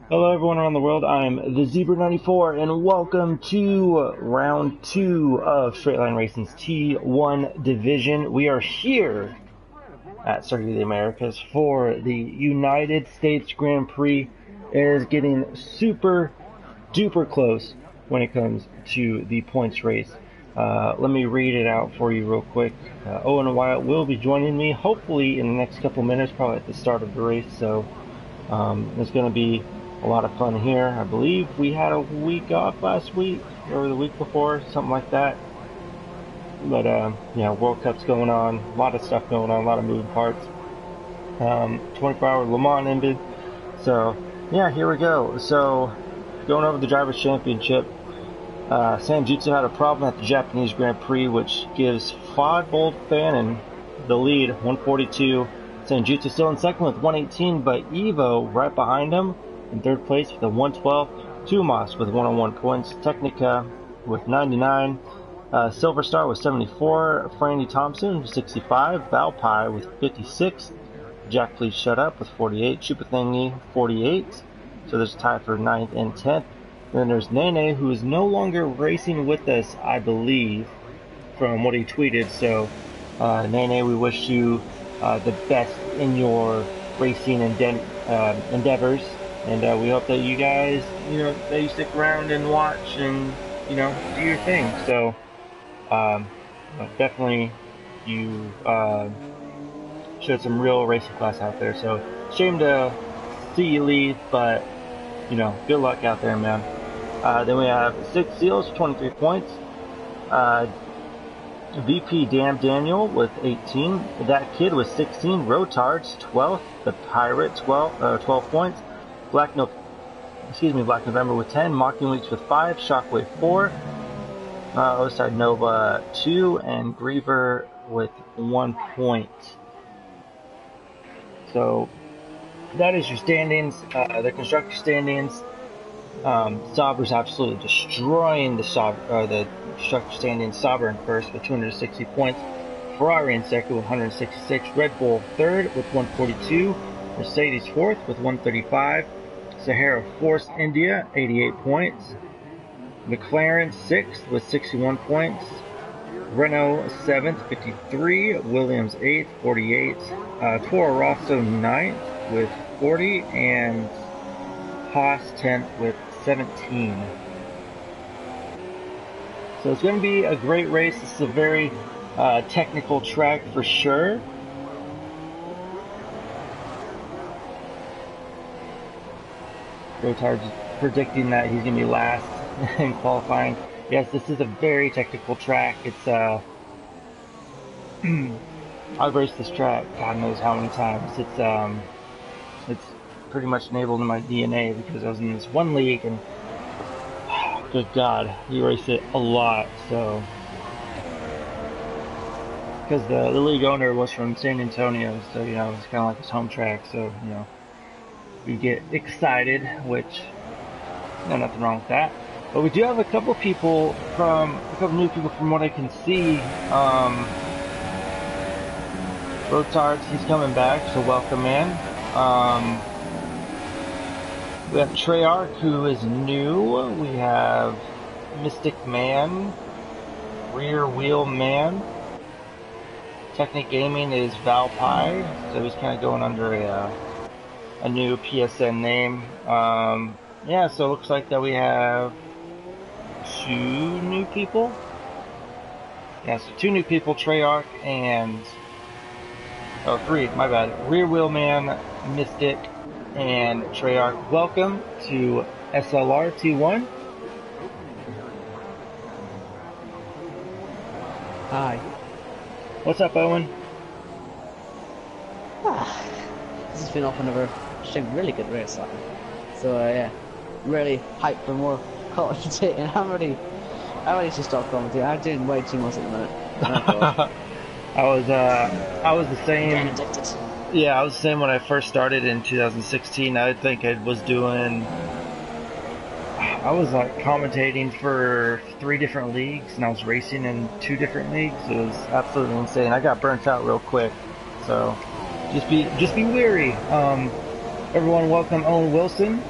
Hello everyone around the world, I'm the Zebra94 and welcome to round 2 of Straight Line Racing's T1 division. We are here at Circuit of the Americas for the United States Grand Prix. It is getting super duper close when it comes to the points race. Let me read it out for you real quick. Owen Wyatt will be joining me hopefully in the next couple minutes, probably at the start of the race, so it's going to be a lot of fun here. I believe we had a week off last week or the week before, something like that. But yeah, World Cup's going on, a lot of stuff going on, a lot of moving parts. 24-hour Le Mans ended, so yeah, here we go. So going over the Drivers' Championship, Sanjutsu had a problem at the Japanese Grand Prix, which gives Fodbold Fannin the lead, 142. Sanjutsu still in second with 118, but Evo right behind him in third place with a 112. Tumas with 101 points. Technica with 99. Silver Star with 74. Franny Thompson with 65. Valpie with 56. Jack Please Shut Up with 48. Chupathangi 48. So there's a tie for 9th and 10th. Then there's Nene, who is no longer racing with us, I believe, from what he tweeted. So Nene, we wish you the best in your racing endeavors, and we hope that you guys, that you stick around and watch and, do your thing. So, definitely you showed some real racing class out there. So, shame to see you leave, but, good luck out there, man. Then we have 6 Seals, 23 points. VP Damn Daniel with 18. That Kid with 16. Rotards 12th. The Pirate 12 points. Black November with 10. Mocking Weeks with 5. Shockwave 4. Oside Nova 2. And Griever with 1 point. So that is your standings. The constructor standings. Sauber's absolutely destroying the constructor standings. Sauber in first with 260 points. Ferrari in second with 166. Red Bull third with 142. Mercedes fourth with 135. Sahara Force India 88 points. McLaren sixth with 61 points. Renault 7th, 53. Williams 8th, 48. Toro Rosso 9th with 40. And Haas 10th with 17. So it's going to be a great race. This is a very technical track for sure. Rotard's predicting that he's going to be last in qualifying. Yes, this is a very technical track. It's I've raced this track God knows how many times. It's pretty much enabled in my DNA because I was in this one league and good God, we raced it a lot. So because the league owner was from San Antonio, so it's kind of like his home track. So we get excited, which nothing wrong with that. But we do have a couple new people from what I can see. Rotards, he's coming back, so welcome in. We have Treyarch, who is new. We have Mystic Man, Rear Wheel Man. Technic Gaming is Valpie, so he's kind of going under a new PSN name. Yeah, so it looks like that we have 2 new people. Yeah, so 2 new people, Treyarch and 3, my bad. Rear Wheel Man, Mystic, and Treyarch. Welcome to SLR T1. Hi. What's up, Owen? This has been off another really good race. So yeah, really hyped for more commentating. I'm ready to stop commentating. I'm doing way too much at the minute. I was the same. Addicted. Yeah, I was the same when I first started in 2016. I think I was doing I was like commentating for 3 different leagues, and I was racing in 2 different leagues. It was absolutely insane. I got burnt out real quick, so just be wary. Everyone, welcome Owen Wilson.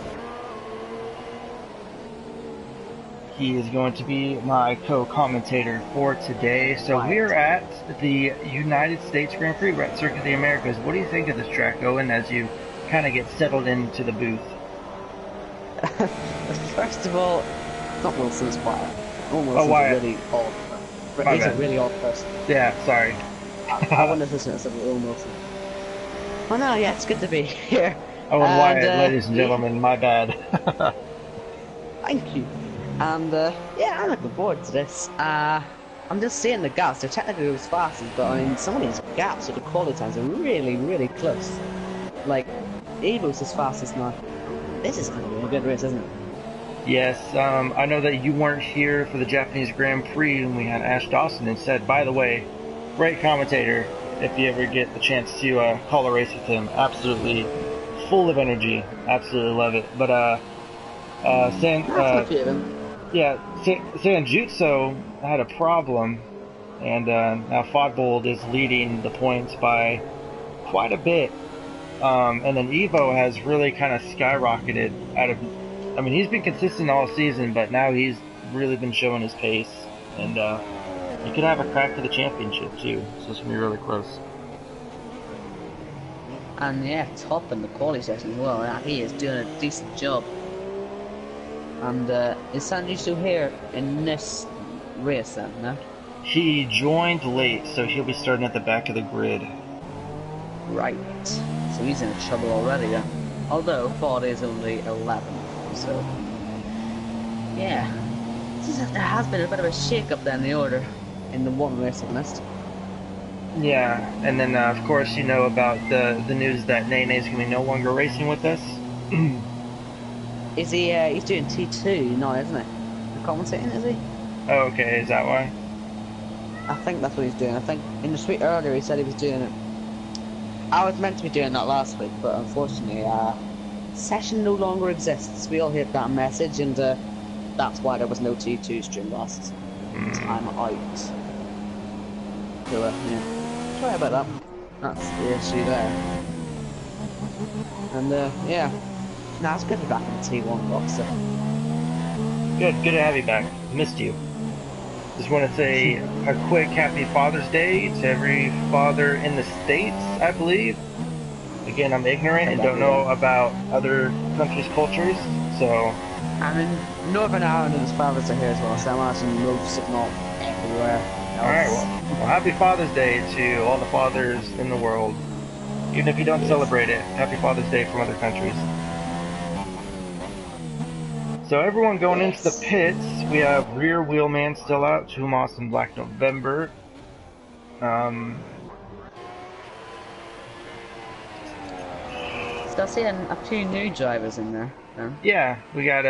He is going to be my co-commentator for today. So Right. we're at the United States Grand Prix. We're at Circuit of the Americas. What do you think of this track, Owen, as you kind of get settled into the booth? First of all, not Wilson's Wyatt. Owen Oh, Wilson's a Wyatt. really odd. My He's a bad. really odd person. Yeah, sorry. I wouldn't have listened to Owen Wilson. Oh no, yeah, it's good to be here. Owen Wyatt, ladies and Yeah, gentlemen, my bad. thank you. And yeah, I'm looking forward to this. I'm just seeing the gaps. They're technically as fast as, but I mean, some of these gaps with the quality times are really, really close. Like, Evo's as fast as not. This is going to be a good race, isn't it? Yes, I know that you weren't here for the Japanese Grand Prix, and we had Ash Dawson and said, by the way, great commentator. If you ever get the chance to call a race with him, absolutely full of energy, absolutely love it. But Sanjutsu had a problem, and now Fodbold is leading the points by quite a bit. And then Evo has really kind of skyrocketed out of. I mean, he's been consistent all season, but now he's really been showing his pace, and he could have a crack for the championship too. So it's gonna be really close. And yeah, top in the quality session as well. He is doing a decent job. And is Sanjitsu here in this race then, no? He joined late, so he'll be starting at the back of the grid. Right. So he's in trouble already then. Although Ford is only 11, so yeah. There has been a bit of a shake-up then in the order in the one race I've missed. Yeah, and then of course you know about the news that Nene is going to be no longer racing with us. Is he? He's doing T2 now, isn't he? Commentating, is he? Oh, okay, is that why? I think that's what he's doing. I think in the tweet earlier he said he was doing it. I was meant to be doing that last week, but unfortunately, session no longer exists. We all heard that message, and that's why there was no T2 stream last time out. So yeah, sorry about that. That's the issue there. And yeah. Nah, it's good to be back in the T1 box. So. Good to have you back. Missed you. Just want to say a quick happy Father's Day to every father in the States, I believe. Again, I'm ignorant and don't know about other countries' cultures, so... I'm in Northern Ireland and his fathers are here as well, so I'm imagine most, if not everywhere else. Alright, well, happy Father's Day to all the fathers in the world. Even if you don't celebrate it, happy Father's Day from other countries. So everyone going into the pits, we have Rear Wheelman still out, Tumas and Black November. Still seeing a few new drivers in there. Yeah, we got,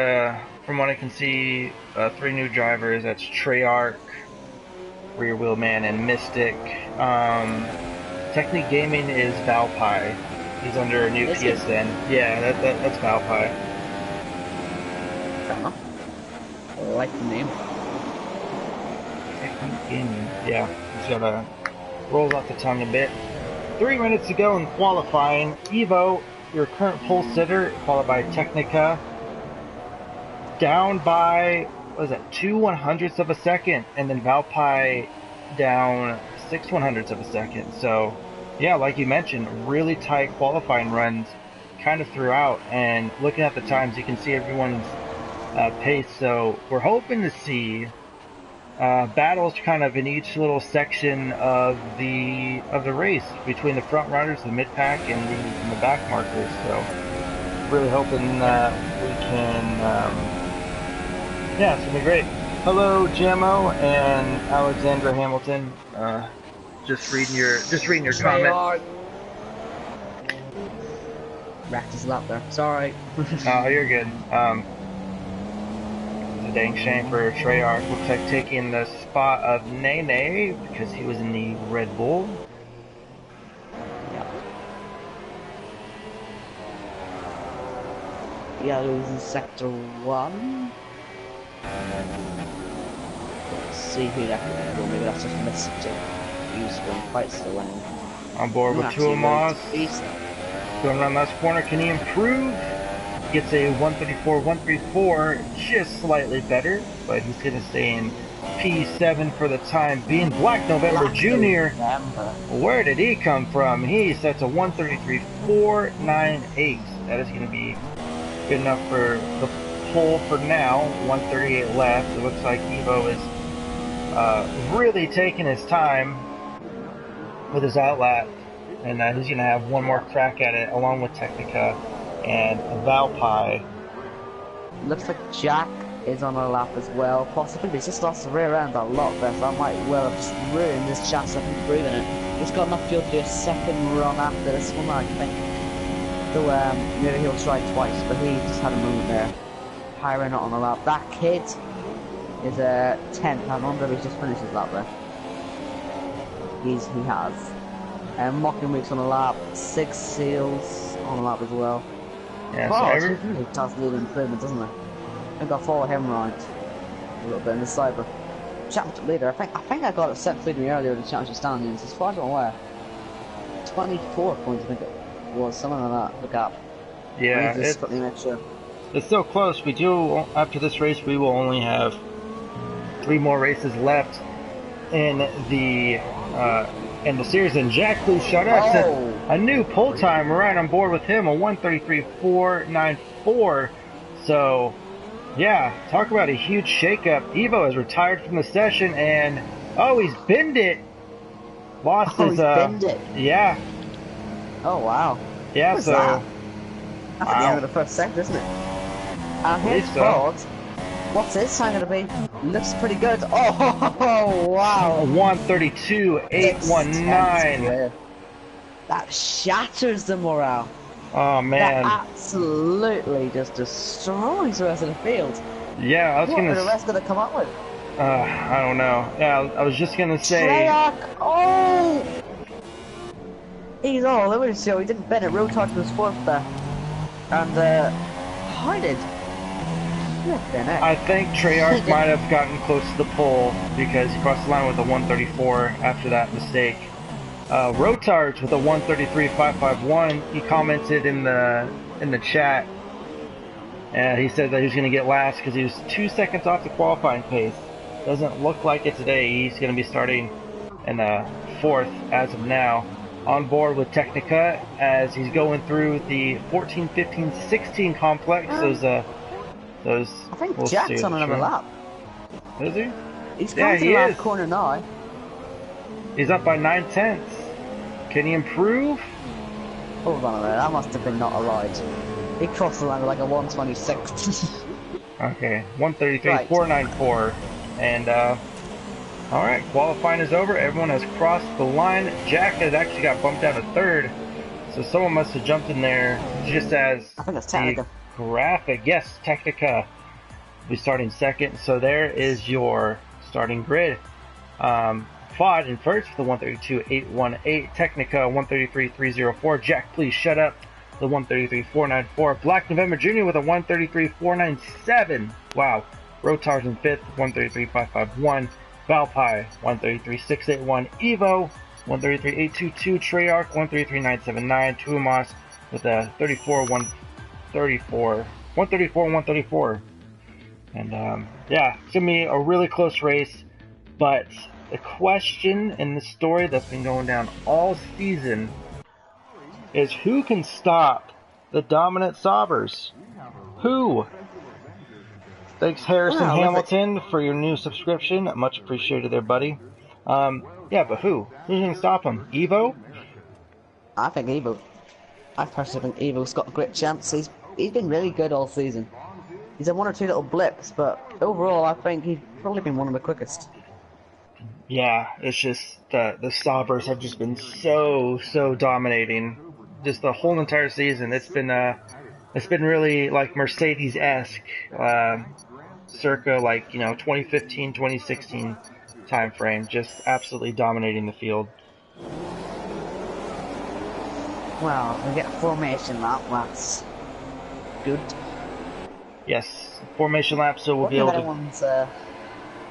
from what I can see, 3 new drivers. That's Treyarch, Rear Wheelman, and Mystic. Technic Gaming is Valpie. He's under a new PSN. Yeah, that's Valpie. I like the name. Yeah, he's gotta roll off the tongue a bit. 3 minutes to go in qualifying. Evo, your current pole sitter, followed by Technica, down by, what is that, 2/100ths of a second, and then Valpie down 6/100ths of a second. So, yeah, like you mentioned, really tight qualifying runs kind of throughout, and looking at the times, you can see everyone's pace. So we're hoping to see battles kind of in each little section of the race between the front runners, the mid pack, and the back markers. So really hoping that we can. Yeah, it's gonna be great. Hello, Jamo and Alexandra Hamilton. Just reading your comment. Racked us up there. Sorry. Oh, you're good. Dang shame for Treyarch. Looks like taking the spot of Nene because he was in the Red Bull. Yeah, losing sector 1. Let's see who that could be. Well, maybe that's just missed it. Useful quite still winning. On board with two Moss. Going around last corner, can he improve? Gets a 134, 134, just slightly better, but he's going to stay in P7 for the time being. Black November Jr., where did he come from? He sets a 133.498. That is going to be good enough for the pole for now. 138 left. It looks like Evo is really taking his time with his outlap, and he's going to have one more crack at it along with Technica and Valpie. Looks like Jack is on a lap as well. Possibly he's just lost the rear end a lot there, so that might well have just ruined this chassis of improving it. He's got enough fuel to do a second run after this one, I think. So maybe he'll try twice, but he just had a moment there. Pyro not on a lap. That kid is a 10th. I wonder if he's just finished his lap there. He has. Mocking Weeks on a lap. 6 Seals on a lap as well. Yeah, oh, so he does need improvement, doesn't he? I think I'll follow him right a little bit in the cyber. Championship leader. I think I got it set leading me earlier in the championship standings. As far as I'm aware, 24 points. I think it was something like that. Look up. Yeah, it's so close. We do, after this race, we will only have 3 more races left in the series. And Jack, please shut up. A new pole time right on board with him, a 133.494. So, yeah, talk about a huge shakeup. Evo has retired from the session, and he's binned it. Lost his. He's binned it. Yeah. Oh wow. Yeah. What's so. That? That's at the end of the first sector, isn't it? And his fault. What's his time gonna be? Looks pretty good. Oh wow! 132.819. That shatters the morale. Oh man! That absolutely just destroys the rest of the field. Yeah, I was gonna. What are the rest gonna come up with? I don't know. Yeah, I was just gonna say. Oh! He's all over the show. He didn't bend it. Rotart was 4th there, and how did? I think Treyarch might have gotten close to the pole because he crossed the line with a 134 after that mistake. Rotards with a 133.551. He commented in the chat, and he said that he was going to get last because he was 2 seconds off the qualifying pace. Doesn't look like it today. He's going to be starting in 4th as of now. On board with Technica as he's going through the 14, 15, 16 complex. Those. I think Jack's on another lap. Is he? He's coming to the last corner now. He's up by 9/10. Can he improve? Hold on a minute, that must have been not allowed. He crossed the line with like a 126. Okay, 133.494. And, alright, qualifying is over. Everyone has crossed the line. Jack has actually got bumped down to 3rd. So someone must have jumped in there just as I think it's Technica. Graphic. Yes, Technica will be starting 2nd. So there is your starting grid. Fod in 1st with the 132.818. Technica 133.304. Jack, please shut up. The 133.494. Black November Jr. with a 133.497. Wow. Rotards in 5th, 133.551. Valpie 133.681. Evo 133.822. Treyarch 133.979. Tuamas with a 134.134. And yeah, it's gonna be a really close race. But the question and the story that's been going down all season is who can stop the dominant Saubers? Who? Thanks, Harrison Hamilton, for your new subscription. Much appreciated there, buddy. Yeah, but who? Who's going to stop him? Evo? I think Evo. I personally think Evo's got a great chance. He's been really good all season. He's had 1 or 2 little blips, but overall I think he's probably been one of the quickest. Yeah, it's just the Saubers have just been so dominating. Just the whole entire season. It's been really like Mercedes-esque, circa like 2015, 2016 time frame. Just absolutely dominating the field. Well, we get a formation lap. That's good. Yes, formation lap, so we'll be Wonder able if to.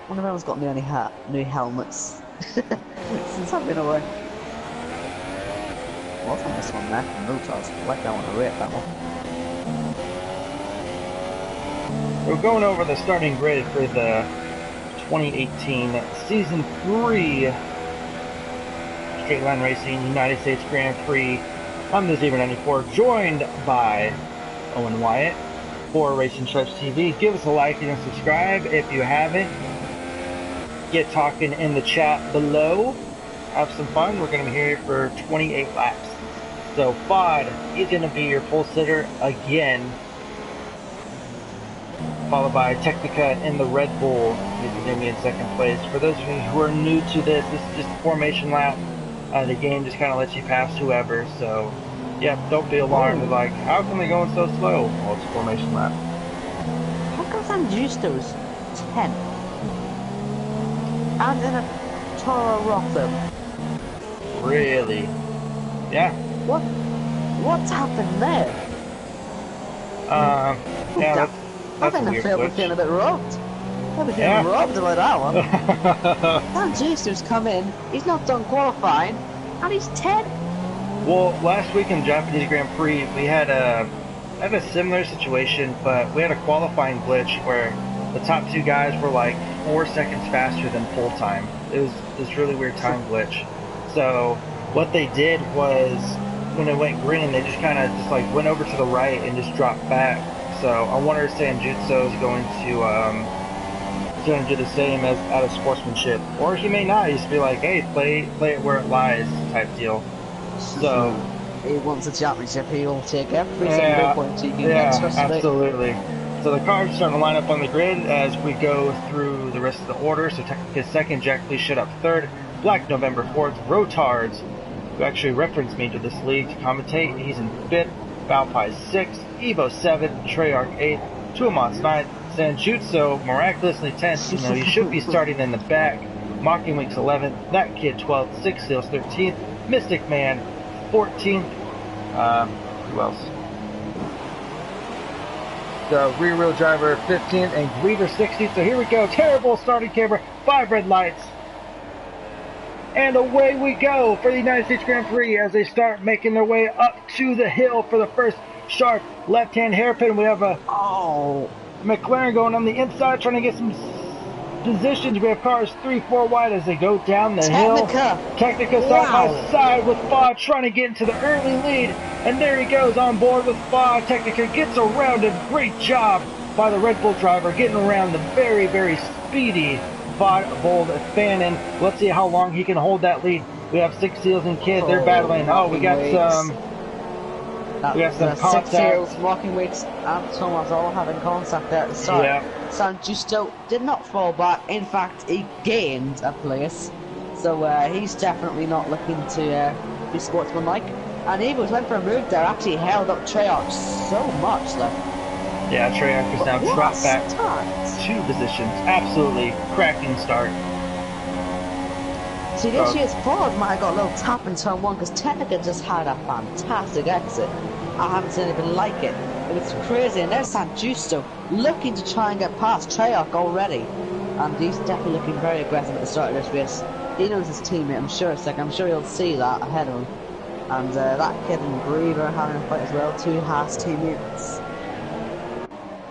anyone's got new helmets since I've been away. What's on this one there? Motors. Like I want to rate that one. We're going over the starting grid for the 2018 Season 3 Straight Line Racing United States Grand Prix. I'm the Zebra94, joined by Owen Wyatt for Racing Stripes TV. Give us a like and a subscribe if you haven't. Get talking in the chat below. Have some fun. We're going to be here for 28 laps. So Fod, he's going to be your pole sitter again. Followed by Technica in the Red Bull. He's going to be in second place. For those of you who are new to this is just a formation lap. The game just kind of lets you pass whoever. So, yeah, don't be alarmed. Like, how come they're going so slow? Well, it's a formation lap. How come San Justo's 10? And in a Toro Rosso. Really? Yeah. What's happened there? Yeah, I think the field was feeling a bit robbed. I've been feeling robbed about that one. San Justo's come in, he's not done qualifying, and he's 10. Well, last week in the Japanese Grand Prix, we had a similar situation, but we had a qualifying glitch where the top two guys were like 4 seconds faster than full time. It was this really weird time glitch. So what they did was when it went green, they just kind of like went over to the right and just dropped back. So I wonder if Sanjutsu is going to do the same as out of sportsmanship, or he may not. He's be like, hey, play it where it lies type deal. So he wants a championship. He'll take every single point he can get. Absolutely. So the cars are starting to line up on the grid as we go through the rest of the order. So Technica's second, Jack Lee shut up third, Black November fourth, Rotards, who actually referenced me to this league to commentate, he's in fifth, Valpai's sixth, Evo seventh, Treyarch eighth, Tuamont's ninth, Sanjutsu miraculously 10th, you know, he should be starting in the back, Mocking Week's 11th, That Kid 12th, Six Seals 13th, Mystic Man 14th, who else? The rear wheel driver 15th and Griever 16th. So here we go. Terrible starting camera. 5 red lights. And away we go for the United States Grand Prix as they start making their way up to the hill for the first sharp left-hand hairpin. We have a McLaren going on the inside trying to get some positions. We have cars 3-4 wide as they go down the hill. Technica side by side with Fod trying to get into the early lead. And there he goes on board with Fod. Technica gets around him. Great job by the Red Bull driver getting around the very, very speedy Fod Bold Fannin. Let's see how long he can hold that lead. We have Six Seals and Kid. They're battling. Oh, we got some contact. Six Seals, Mocking Weeks, and Thomas all having contact there at the start. Yeah. San Justo did not fall back. In fact, he gained a place. So he's definitely not looking to be sportsmanlike. And Evils went for a move there, actually held up Treyarch so much though. Yeah, Treyarch is now dropped back 2 positions. Absolutely cracking start. See, this year's Ford might have got a little tap in turn 1 because Technica just had a fantastic exit. I haven't seen anything like it. It was crazy, and there's San Justo looking to try and get past Treyarch already. And he's definitely looking very aggressive at the start of this race. He knows his teammate, I'm sure he'll see that ahead of him. And that Kid and Griever are having a fight as well, 2 Haas teammates.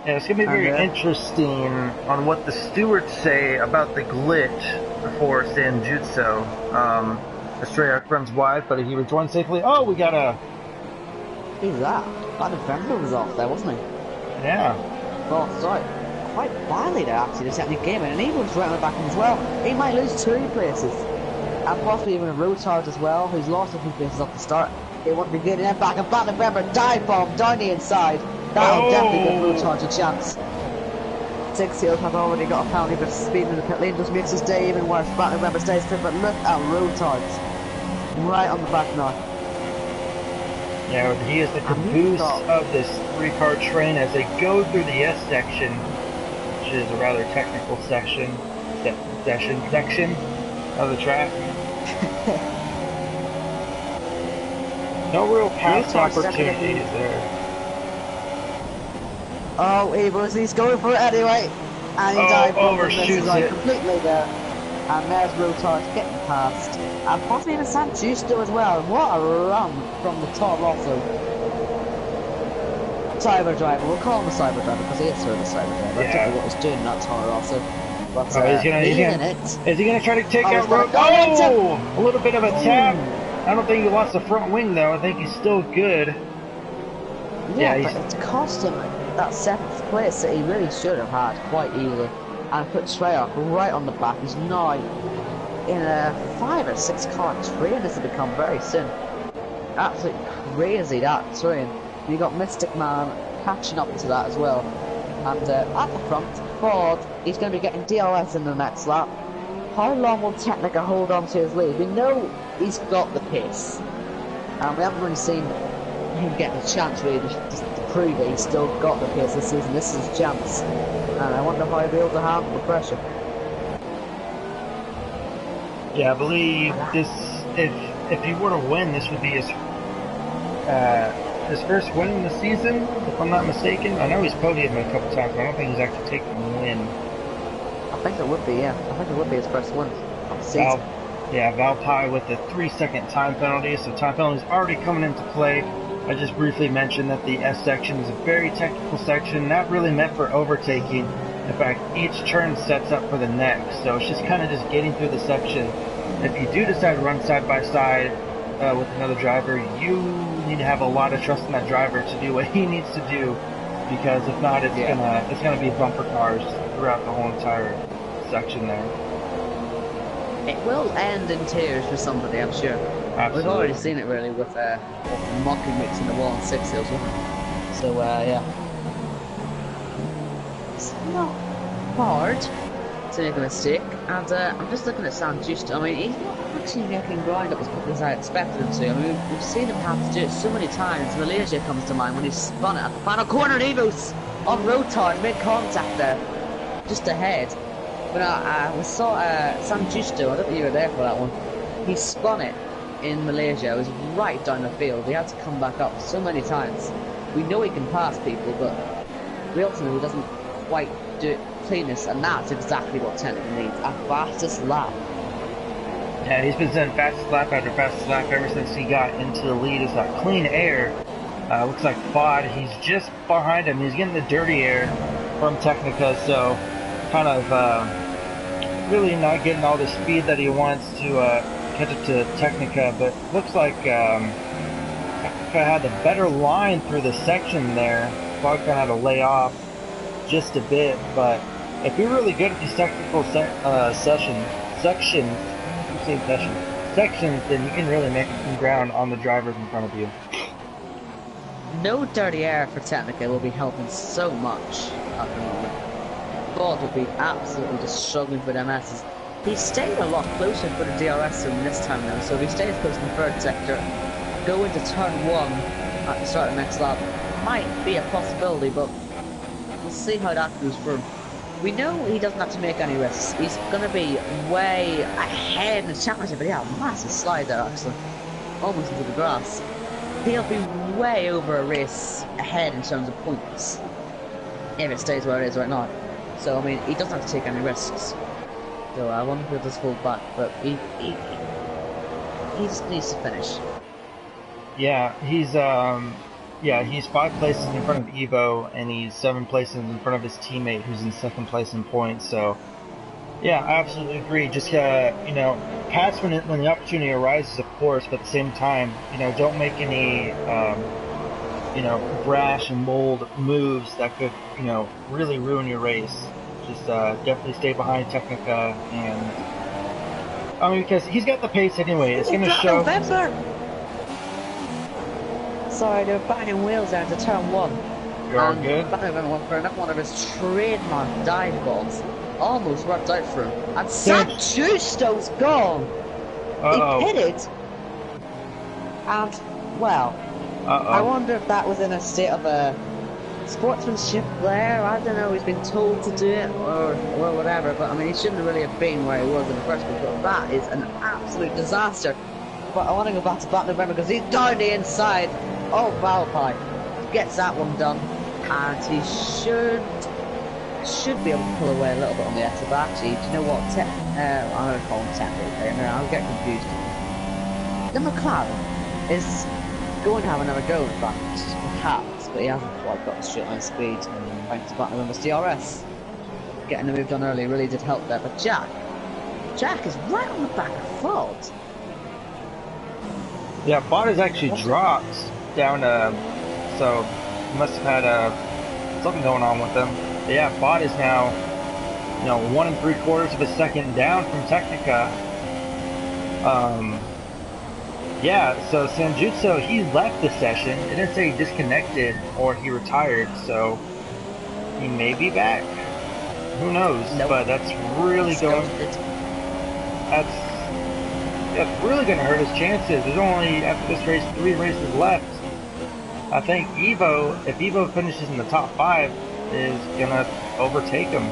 Yeah, it's going to be very interesting on what the stewards say about the glitch for Sanjutsu. The Treyarch runs wide, but he rejoined safely. Oh, we got a... Who's that? That November was off there, wasn't he? Yeah. Well, sorry. Quite badly there, actually, this second game, and he was right on the back of him as well. He might lose 2 places. And possibly even a Rotard as well, who's lost a few places off the start. It wouldn't be good in back, and Black November dive bomb down the inside. That'll definitely give Rotard a chance. Six Seals have already got a penalty, but speed in the pit lane just makes his day even worse. Black November stays fit, but look at Rotards. Right on the back now. Yeah, he is the caboose of this 3-car train as they go through the S section, which is a rather technical section of the track. No real pass opportunities there. Oh, he's going for it anyway. And he Oh, died from the overshoots misses right it. completely there. And there's Rotard getting past. And possibly even San Giusto as well. What a run from the Toro Rosso. Cyber driver, we'll call him a cyber driver because he is sort of a cyber driver. I don't know what Yeah. he's doing in that Toro Rosso. But Oh, he's in gonna. it. Is he gonna try to take Oh, he's out gonna Road? go into. Oh, a little bit of a tap. Ooh. I don't think he lost the front wing though. I think he's still good. Yeah, Yeah, but it's cost him that 7th place that he really should have had quite easily. And put Treyarch right on the back. He's now in a 5 or 6 car train as it become very soon. Absolutely crazy that train. You got Mystic Man catching up to that as well. And at the front, Ford, he's going to be getting DRS in the next lap. How long will Technica hold on to his lead? We know he's got the pace. And we haven't really seen him getting a chance really to prove that he's still got the pace this season. This is his chance. And I wonder how he'll be able to handle the pressure. yeah. I believe this. If he were to win, this would be his first win in the season, if I'm not mistaken. I know he's podiumed a couple times, but I don't think he's actually taken a win. I think it would be, yeah. I think it would be his first win of the season. Valpy with the 3-second time penalty, so time penalty is already coming into play. I just briefly mentioned that the S section is a very technical section, not really meant for overtaking. In fact, each turn sets up for the next, so it's just kind of just getting through the section. If you do decide to run side by side with another driver, you need to have a lot of trust in that driver to do what he needs to do, because if not, it's gonna be bumper cars throughout the whole entire section there. It will end in tears for somebody, I'm sure. Absolutely. We've already seen it really with Mocking mixing the wall and 6 hills. So yeah, it's not hard to make a mistake. And I'm just looking at San Giusto. I mean, he's not actually making ground up as quickly as I expected him to. I mean, we've seen him have to do it so many times. Malaysia comes to mind when he spun it at the final corner. And Evos on Rotard mid contact there, just ahead. When I saw San Giusto, I don't think you were there for that one. He spun it in Malaysia. It was right down the field. He had to come back up so many times. We know he can pass people, but we also know he doesn't quite do it cleanness, and that's exactly what Technica needs. A fastest lap. Yeah, he's been sending fastest lap after fastest lap ever since he got into the lead. It's that clean air. Looks like Fod, he's just behind him. He's getting the dirty air from Technica, so kind of really not getting all the speed that he wants to catch up to Technica, but looks like Technica had a better line through the section there. Fog kind of had to lay off just a bit, but if you're really good at these technical sections, then you can really make some ground on the drivers in front of you. No dirty air for Technica will be helping so much at the moment. Ford will be absolutely just struggling with MSs. He stayed a lot closer for the DRS zone this time now, so if he stays close in the third sector, go into turn 1 at the start of the next lap, might be a possibility, but we'll see how that goes for him. We know he doesn't have to make any risks. He's going to be way ahead in the championship, but yeah, massive slide there actually, almost into the grass. He'll be way over a race ahead in terms of points, if it stays where it is right now. So, I mean, he doesn't have to take any risks. So, I wonder if he'll just hold back, but he just needs to finish. Yeah, he's 5 places in front of Evo, and he's 7 places in front of his teammate, who's in 2nd place in points. So, yeah, I absolutely agree. Just pass when the opportunity arises, of course, but at the same time, don't make any brash and bold moves that could really ruin your race. Just definitely stay behind Technica, and I mean, because he's got the pace anyway. It's going to show. Sorry, they were banging wheels down to turn 1. You're all good. November went for another one of his trademark dive balls. Almost worked out for him. And San Giusto's gone. He hit it. And, well, I wonder if that was in a state of a sportsmanship there. I don't know, he's been told to do it or whatever, but I mean, he shouldn't really have been where he was in the first place, but that is an absolute disaster. But I want to go back to November because he's down the inside. Oh, Valpy gets that one done. and he should be able to pull away a little bit on the exit. But actually, do you know what? I'm going to call him technically, and I'll get confused. The McLaren is going to have another go, in fact, perhaps, but he hasn't quite got the straight line speed thanks to Batman Numbers DRS. Getting the move done early really did help there, but Jack is right on the back of Ford. Yeah, Bot has actually dropped down, so he must have had something going on with him. But yeah, Bot is now, 1 3/4 of a second down from Technica. Yeah, so Sanjutsu, he left the session. It didn't say he disconnected or he retired, so he may be back. Who knows? Nope. But that's really that's really going to hurt his chances. There's only, after this race, 3 races left. I think if Evo finishes in the top 5, is going to overtake him.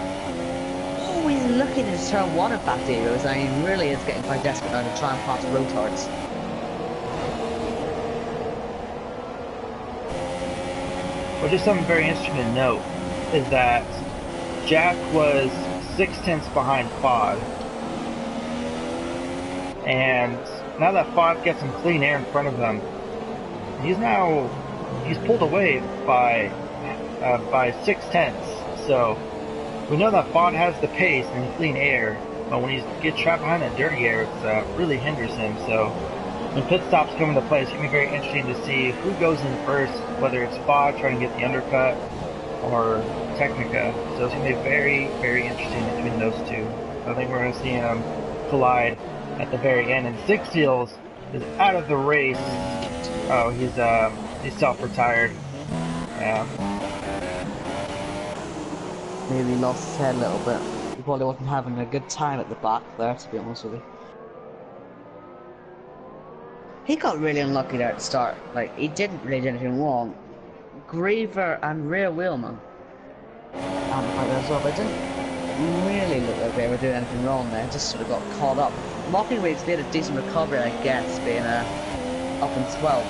Oh, he's looking to turn 1 in fact, Evo. I mean, he really is getting quite desperate now to try and pass rotards. Well, just something very interesting to note is that Jack was 6/10 behind Fod. And now that Fod gets some clean air in front of him, he's pulled away by 6/10. So we know that Fod has the pace and clean air, but when he gets trapped behind that dirty air, it really hinders him. So when pit stops come into play, it's going to be very interesting to see who goes in first, whether it's Fod trying to get the undercut or Technica. So it's going to be very, very interesting between those two. I think we're going to see them collide at the very end. And Six Seals is out of the race. Oh, he's self-retired. Yeah. Maybe lost his head a little bit. He probably wasn't having a good time at the back there, to be honest with you. He got really unlucky there at the start. Like, he didn't really do anything wrong. Griever and Rear Wheelman. As well, but it didn't really look like they were doing anything wrong there. Just sort of got caught up. Mockingbirds did a decent recovery, I guess, being up in 12th.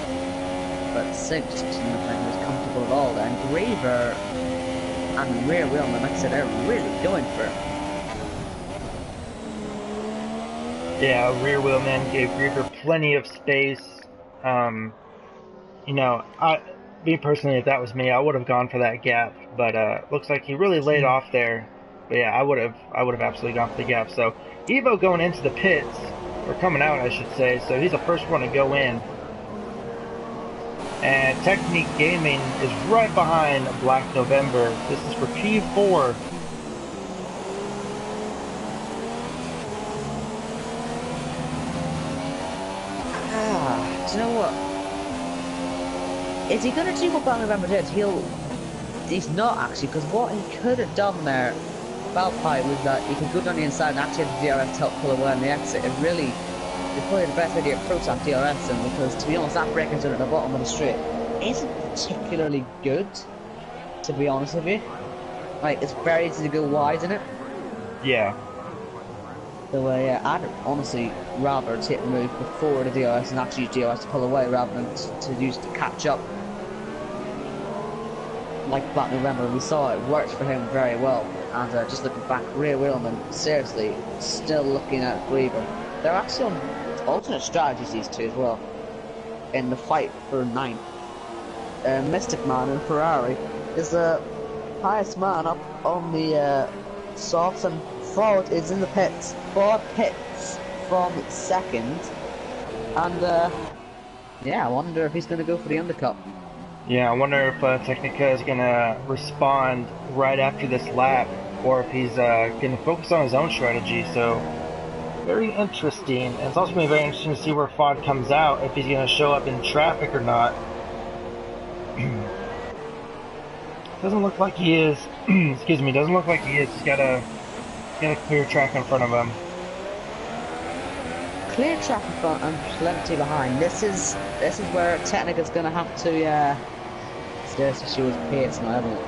But Six just didn't look like he was comfortable at all there. And Griever and Rear Wheelman, like I said, they're really going for it. Yeah, Rear Wheelman gave Griever plenty of space. Me personally, if that was me, I would have gone for that gap. But looks like he really laid off there. But yeah, I would have absolutely gone for the gap. So Evo going into the pits, or coming out, I should say. So he's the first one to go in. And Technique Gaming is right behind Black November. This is for P4. Do you know what? Is he going to do what Black November did? He's not actually, because what he could have done there, Valpy, was that he could go down the inside and actually have the DRS to help pull away on the exit. It really, it's probably the best way to approach that DRS in, because to be honest, that braking zone at the bottom of the straight isn't particularly good, to be honest with you. Like, it's very easy to go wide in it. Yeah. So yeah, I'd honestly rather take the move before the DRS and actually use DRS to pull away rather than to use to catch up. Like Black November, we saw it worked for him very well. And just looking back, Rear Wheelman, seriously, still looking at Griever. They're actually on alternate strategies, these two as well, in the fight for 9th. Mystic Man in Ferrari is the highest man up on the softs, and Ford is in the pits. Ford pits from 2nd, and yeah, I wonder if he's going to go for the undercut. Yeah, I wonder if Technica is going to respond right after this lap, or if he's going to focus on his own strategy. So, very interesting. And it's also going to be very interesting to see where Fod comes out, if he's going to show up in traffic or not. Doesn't look like he is. Excuse me, doesn't look like he is. He's got a clear track in front of him. Clear track in front and plenty behind. This is where Technica's going to have to seriously show his pace now, isn't it?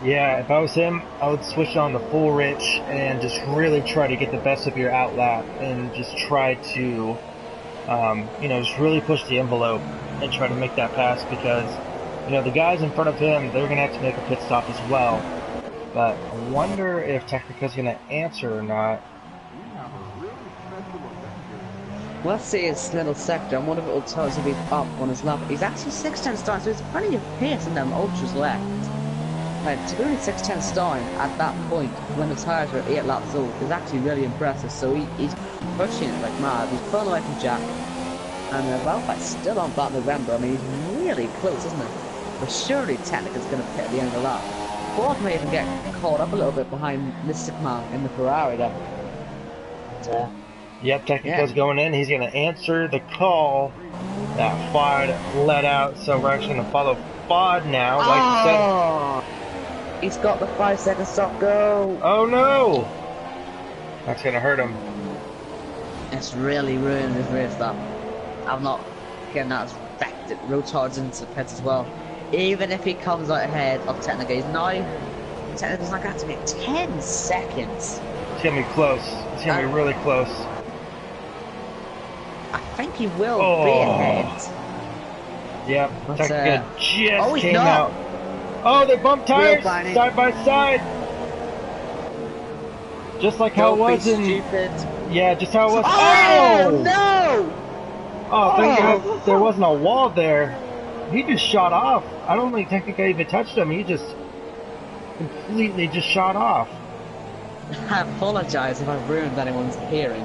Yeah, if I was him, I would switch on the full rich and just really try to get the best of your outlap and just try to, just really push the envelope and try to make that pass, because You know, the guys in front of him, they're going to have to make a pit stop as well. But I wonder if Technica's going to answer or not. Let's see his little sector. I wonder if it will tell us if he's up on his lap. He's actually 610 starting, so there's plenty of pace in them ultras left. Like, to go in 610 starting at that point, when the tyres were 8 laps old, is actually really impressive. So he's pushing it like mad. He's pulling away from Jack. And Ralph's still on Black November. I mean, he's really close, isn't it? But surely Technica's going to pit at the end of the lap. Ford may even get caught up a little bit behind Mystic Man in the Ferrari then. But, yep, Technica's going in. He's going to answer the call that Fod let out. So we're actually going to follow Fod now. Like you said. He's got the 5-second stop go. Oh no! That's going to hurt him. It's really ruining his race stop. I'm not getting that as affected. Rotards into the pits as well. Even if he comes out ahead of Technica, he's now. Technica's not going to get 10 seconds. It's going to be close. It's going to be really close. I think he will be ahead. Yep, But, Technica just came not. out. Oh, they bumped tires side by side. Just like how it was in. Stupid. Yeah, just how it was. Oh no! Oh, thank God there wasn't a wall there. He just shot off. I don't think Technica even touched him. He just completely just shot off. I apologize if I've ruined anyone's hearing.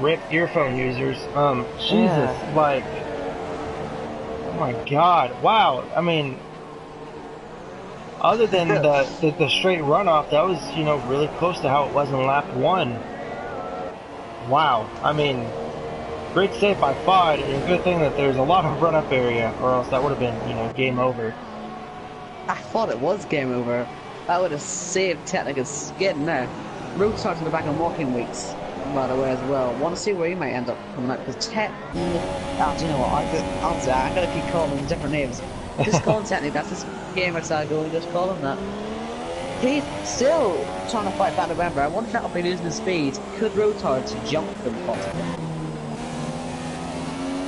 Rip earphone users. Jesus, like, oh my God, wow. I mean, other than the straight runoff, that was, you know, really close to how it was in lap 1. Wow. I mean, great save by Fod, and good thing that there's a lot of run-up area, or else that would have been, you know, game over. I thought it was game over. That would have saved Technica's skin now. Road starts in the back on walking weeks, by the way, as well. Want to see where he might end up coming out, because Technica... Oh, do you know what? I'm going to keep calling him different names. Just call him Technica. That's his gamer style going, just call him that. He's still trying to fight that November. I wonder if that'll be losing his speed. Could Rotard to jump them possibly?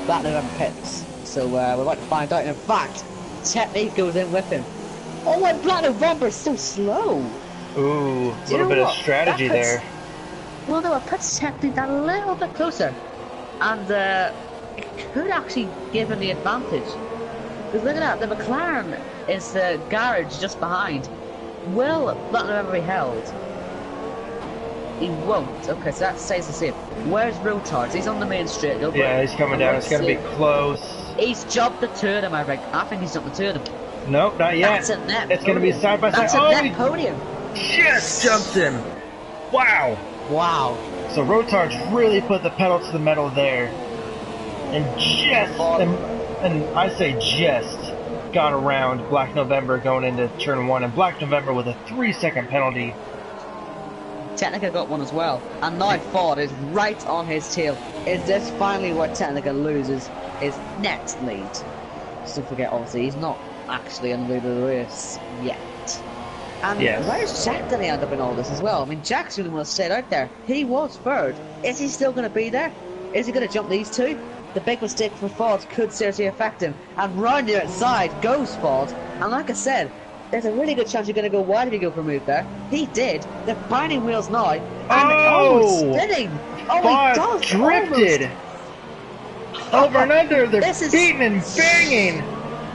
That November pits. So we're about to find out. In fact, Technique goes in with him. Oh, and Black November is so slow. Ooh, a little bit of strategy there. Well, no, it puts Technique that a little bit closer. And it could actually give him the advantage. Because look at that, the McLaren is the garage just behind. Will Black November be held? He won't. Okay, so that stays the same. Where's Rotards? He's on the main straight. Yeah, he's coming down. It's going to be close. He's jumped the two of them, I think. I think he's jumped the two of them. Nope, not yet. That's a net it's going to be side by side. That's a net podium. Just jumped him. Wow. Wow. So Rotards really put the pedal to the metal there. And just, and I say just, got around Black November going into turn 1. And Black November with a 3-second penalty. Technica got one as well, and now Ford is right on his tail. Is this finally where Technica loses his net lead? Just don't forget, obviously, he's not actually in the lead of the race yet. And where's Jack going to end up in all this as well? I mean, Jack's really want to stay out there. He was third. Is he still going to be there? Is he going to jump these two? The big mistake for Ford could seriously affect him. And round the outside goes Ford. And like I said, there's a really good chance you're going to go wide if you go for a move there. He did. They're grinding wheels now. And spinning. Oh, Ford he does drifted. Over and under. They're beating and banging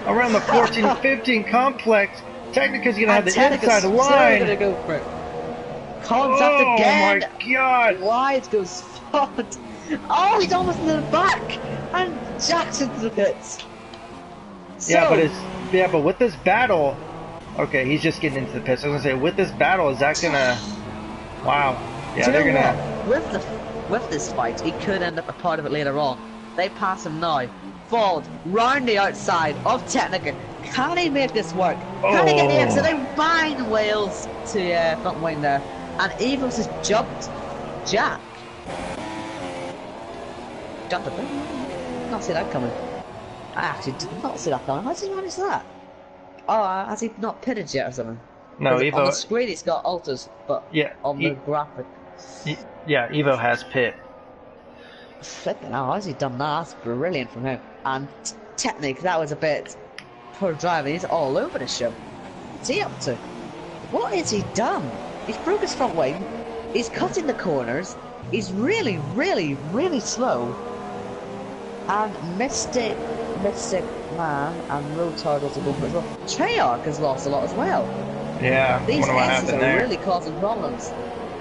around the 14-15 complex. Technica's going to have the inside line. Going to go for it. Contact again. Oh my God. Wide goes Ford. Oh, he's almost in the back. And Jackson's the pits. So, but with this battle. Okay, he's just getting into the pits. I was gonna say, with this battle, is that gonna? Wow. Yeah, they're gonna. With this fight, he could end up a part of it later on. They pass him now. Ford round the outside of Technica. Can he make this work? Can he get the exit? They bind Wales to front wing there, and Evils has jumped Jack. Jumped a bit. Not see that coming. I actually did not see that coming. How did he manage that? Oh, has he not pitted yet or something? No, Evo... On the screen he's got alters, but on the graphic... Yeah, Evo has pit. Flipping out, how's he done that? That's brilliant from him. And Technique, that was a bit Poor driver, he's all over the show. What's he up to? What has he done? He's broke his front wing, he's cutting the corners, he's really, really, really slow. And Mystic Man and Road Turtles are going for it as well. Treyarch has lost a lot as well. Yeah, These wonder what S's happened are there. really causing problems.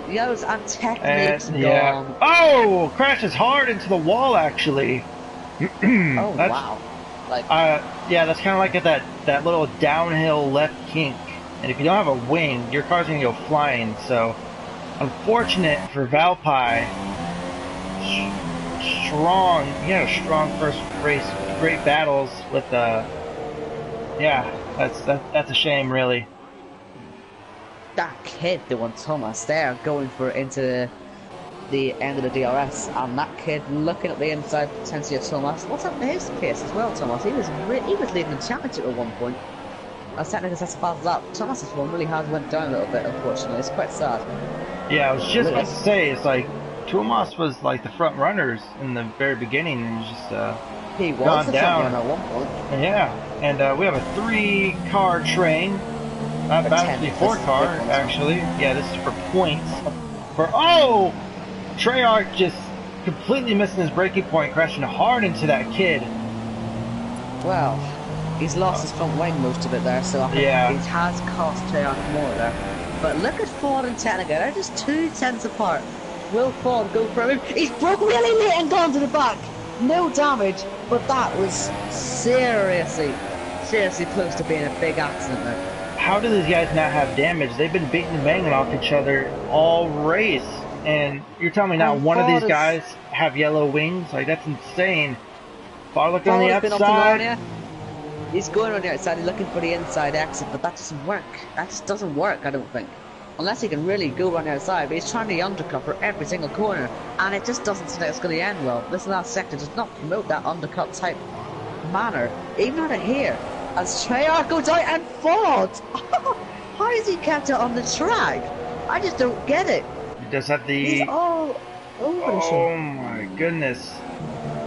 Yo's and Technique's Yeah. gone. Oh, crashes hard into the wall actually. Oh That's, wow. Like yeah, that's kind of like at that little downhill left kink. And if you don't have a wing, your car's gonna go flying. So, unfortunate for Valpie. Strong, he had a strong first race. Great battles with yeah, that's a shame really. that kid doing Thomas there going for into the end of the DRS, and that kid looking at the inside potentially of Thomas. What's happened to his pace as well, Thomas? He was leading the championship at one point. As technically as fast as that, Thomas's form really has went down a little bit, unfortunately. It's quite sad. Yeah, I was just about to say, it's like Tomas was like the front runners in the very beginning, and just He was gone the down. front runner at one point. Yeah, and we have a 3-car train. Actually 4-car, actually. Yeah, this is for points. Oh! Treyarch just completely missing his braking point, crashing hard into that kid. Well, he's lost his front wing most of it there, so I think it has cost Treyarch more there. But look at Ford and Technica, they're just 2 tenths apart. Will Ford go for him? He's broke really late and gone to the back. No damage, but that was seriously close to being a big accident there. How do these guys not have damage? They've been beating and banging off each other all race. And you're telling me not one of these guys have yellow wings? Like, that's insane. Far looking on the outside. He's going on the outside, he's looking for the inside exit, but that doesn't work. That just doesn't work, I don't think. Unless he can really go on the outside, but he's trying to undercut for every single corner, and it just doesn't seem like it's going to end well. This last sector does not promote that undercut type manner, even out of here. As Treyarch goes out and falls! How has he kept it on the track? I just don't get it. He does have the... He's all over the show. Oh my goodness.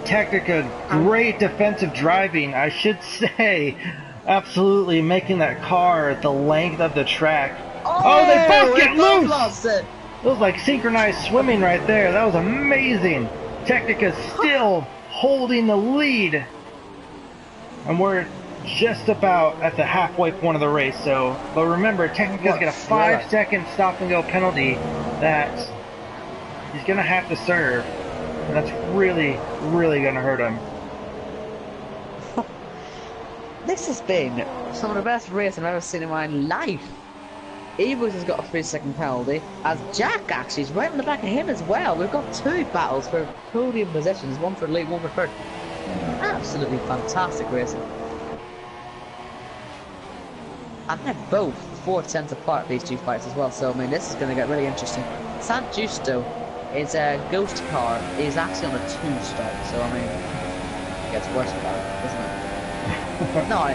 Technica, great defensive driving, I should say. Absolutely making that car the length of the track. Oh, they both get loose! It was like synchronized swimming right there. That was amazing. Technica still holding the lead. And we're just about at the halfway point of the race. So, but remember, Technica's got a 5-second stop and go penalty that he's going to have to serve. And that's really, really going to hurt him. This has been some of the best race I've ever seen in my life. Evos has got a 3-second penalty, as Jack actually is right on the back of him as well. We've got 2 battles for podium positions, one for lead, one for third. Absolutely fantastic racing. And they're both 4 tenths apart, these 2 fights as well, so I mean this is going to get really interesting. San Justo is a ghost car, is actually on a 2-stop, so I mean it gets worse for that, doesn't it? No,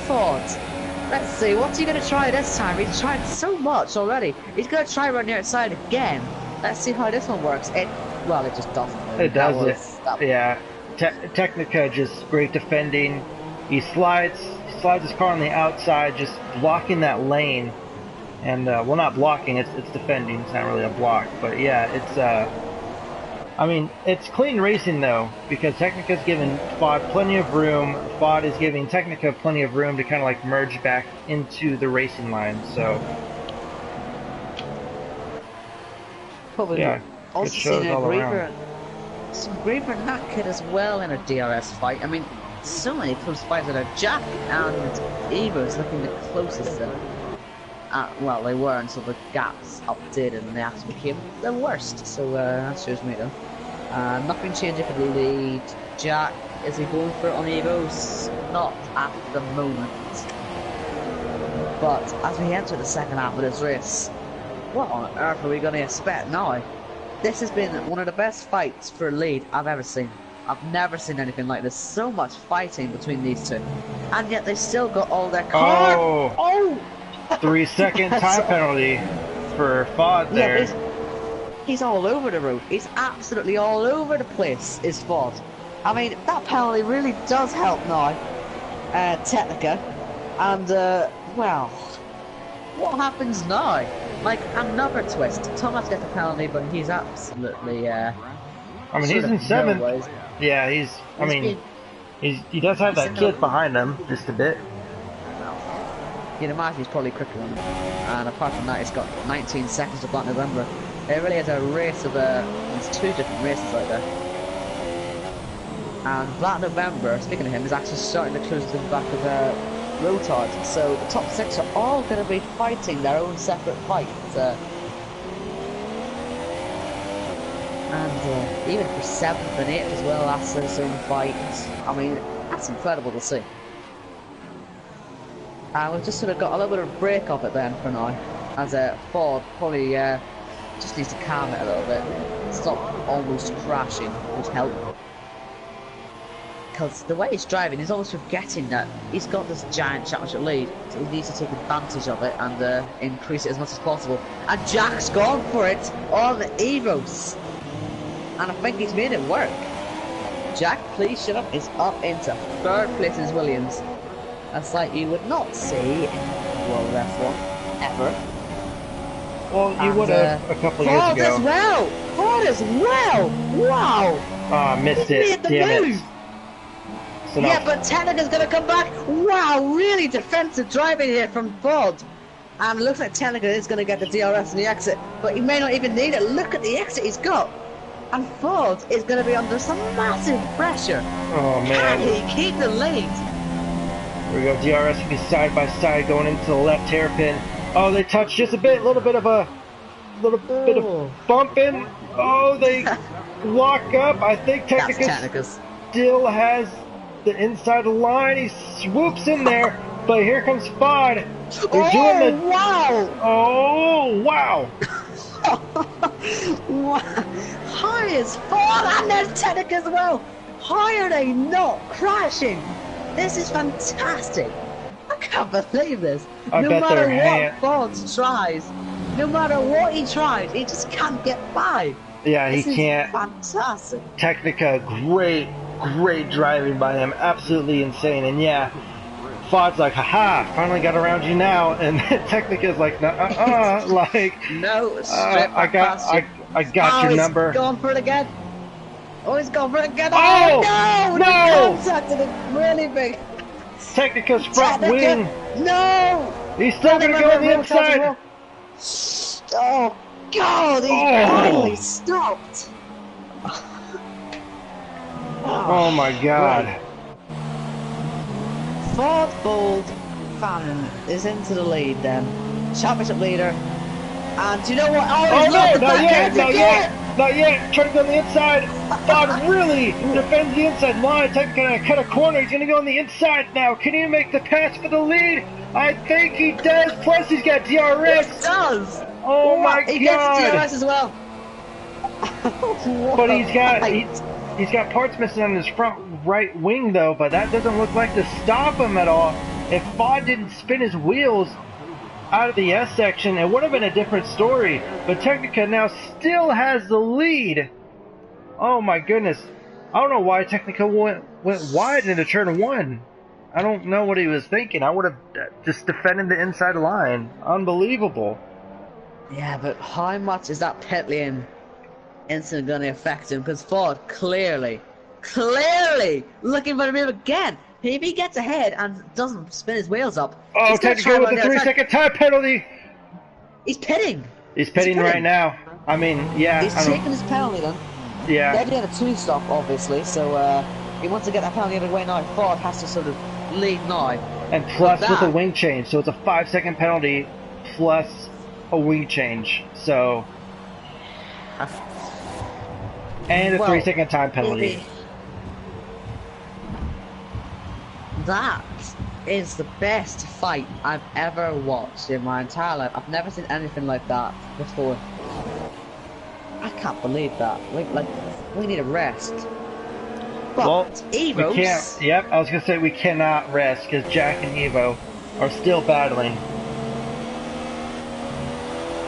Ford. Let's see, what's he going to try this time? He's tried so much already. He's going to try running outside again. Let's see how this one works. Well, it just doesn't. It does. Yeah. Technica just great defending. He slides his car on the outside, just blocking that lane. And, well, not blocking, it's defending. It's not really a block. But, yeah, it's, I mean, it's clean racing, though, because Technica's giving Fod plenty of room. Fod is giving Technica plenty of room to kind of, like, merge back into the racing line, so... Probably yeah, also seen some Graver and that kid as well in a DRS fight. I mean, so many close fights that are Jack and Evo's looking the closest then. Well, they were until the gaps updated and they actually became the worst. So that shows me though. Nothing changing for the lead. Jack, is he going for it on Evo's? Not at the moment. But as we enter the second half of this race, what on earth are we going to expect now? This has been one of the best fights for a lead I've ever seen. I've never seen anything like this. So much fighting between these two. And yet they've still got all their cars. Oh! 3-second time penalty for Fod there. Yeah, he's all over the road. He's absolutely all over the place, is Fod. I mean, that penalty really does help now. Technica, and well, what happens now? Like another twist. Thomas gets a penalty, but he's absolutely. I mean, he's in seventh. Yeah, he's. I mean, he does have that kid behind him just a bit. You'd imagine he's probably quicker than him. And apart from that, he's got 19 seconds of Black November. It really is a race of there's two different races out there. And Black November, speaking of him, is actually starting to close to the back of Rotard. So the top six are all going to be fighting their own separate fights. And even for 7th and 8th as well, that's their own fight. I mean, that's incredible to see. And we've just sort of got a little bit of a break of it then for now, as Ford probably just needs to calm it a little bit, stop almost crashing would help. Because the way he's driving, he's almost forgetting that he's got this giant championship lead, so he needs to take advantage of it and increase it as much as possible. And Jack's gone for it on Evos, and I think he's made it work. Jack, please shut up, is up into 3rd place in his Williams. That's like you would not see in World F1 ever. Well, you would have a couple years ago. Ford as well! Ford as well! Wow! Ah, missed it. Damn it. So yeah, but Technica's going to come back. Wow, really defensive driving here from Ford. And it looks like Technica is going to get the DRS in the exit, but he may not even need it. Look at the exit he's got. And Ford is going to be under some massive pressure. Oh, man. Can he keep the lead? Here we go, DRS will be side by side going into the left hairpin. Oh, they touch just a bit, little bit of bumping. Oh, they lock up. I think Technica still has the inside of the line. He swoops in there, but here comes Fod. They're doing the wow! Oh wow! Wow. How is Ford and there's Technica as well? How are they not crashing? This is fantastic. I can't believe this. No matter what Ford tries, no matter what he tries, he just can't get by. Yeah, he can't. Fantastic. Technica, great driving by him. Absolutely insane. And yeah, Fod's like, haha, finally got around you now. And Technica's like, like, no, I got your number. He's going for it again. Oh, he's going for it again. Oh, no! No! The contact is really big. Technica's front wing. No! He's still going to go on the inside. Oh, God, he finally stopped. Oh, my God. Right. Ford Bold Fannin is into the lead then. Championship leader. And do you know what? Oh, no, not yet. Trying to go on the inside. Fod really defends the inside line. Technica cut a corner. He's going to go on the inside now. Can he make the pass for the lead? I think he does. Plus, he's got DRS. He does. Oh, my God. He gets DRS as well. But he's got parts missing on his front right wing, though. But that doesn't look like to stop him at all. If Fod didn't spin his wheels out of the S section, it would have been a different story. But Technica now still has the lead. Oh my goodness. I don't know why Technica went wide into turn 1. I don't know what he was thinking. I would have just defended the inside line. Unbelievable. Yeah, but how much is that pit lane incident going to affect him? Because Ford clearly looking for the move again. If he gets ahead and doesn't spin his wheels up, oh, Technica with the 3-second time penalty. He's pitting. He's pitting right now. I mean, yeah. He's taking his penalty then. Yeah. They're doing a 2-stop, obviously, so he wants to get that penalty out of the way now. Ford has to sort of lead now. And plus with a wing change, so it's a 5-second penalty plus a wing change. So. And a 3-second time penalty. That is the best fight I've ever watched in my entire life. I've never seen anything like that before. I can't believe that. We need a rest. But well, Evos, we can't. Yep, I was gonna say we cannot rest because Jack and Evo are still battling.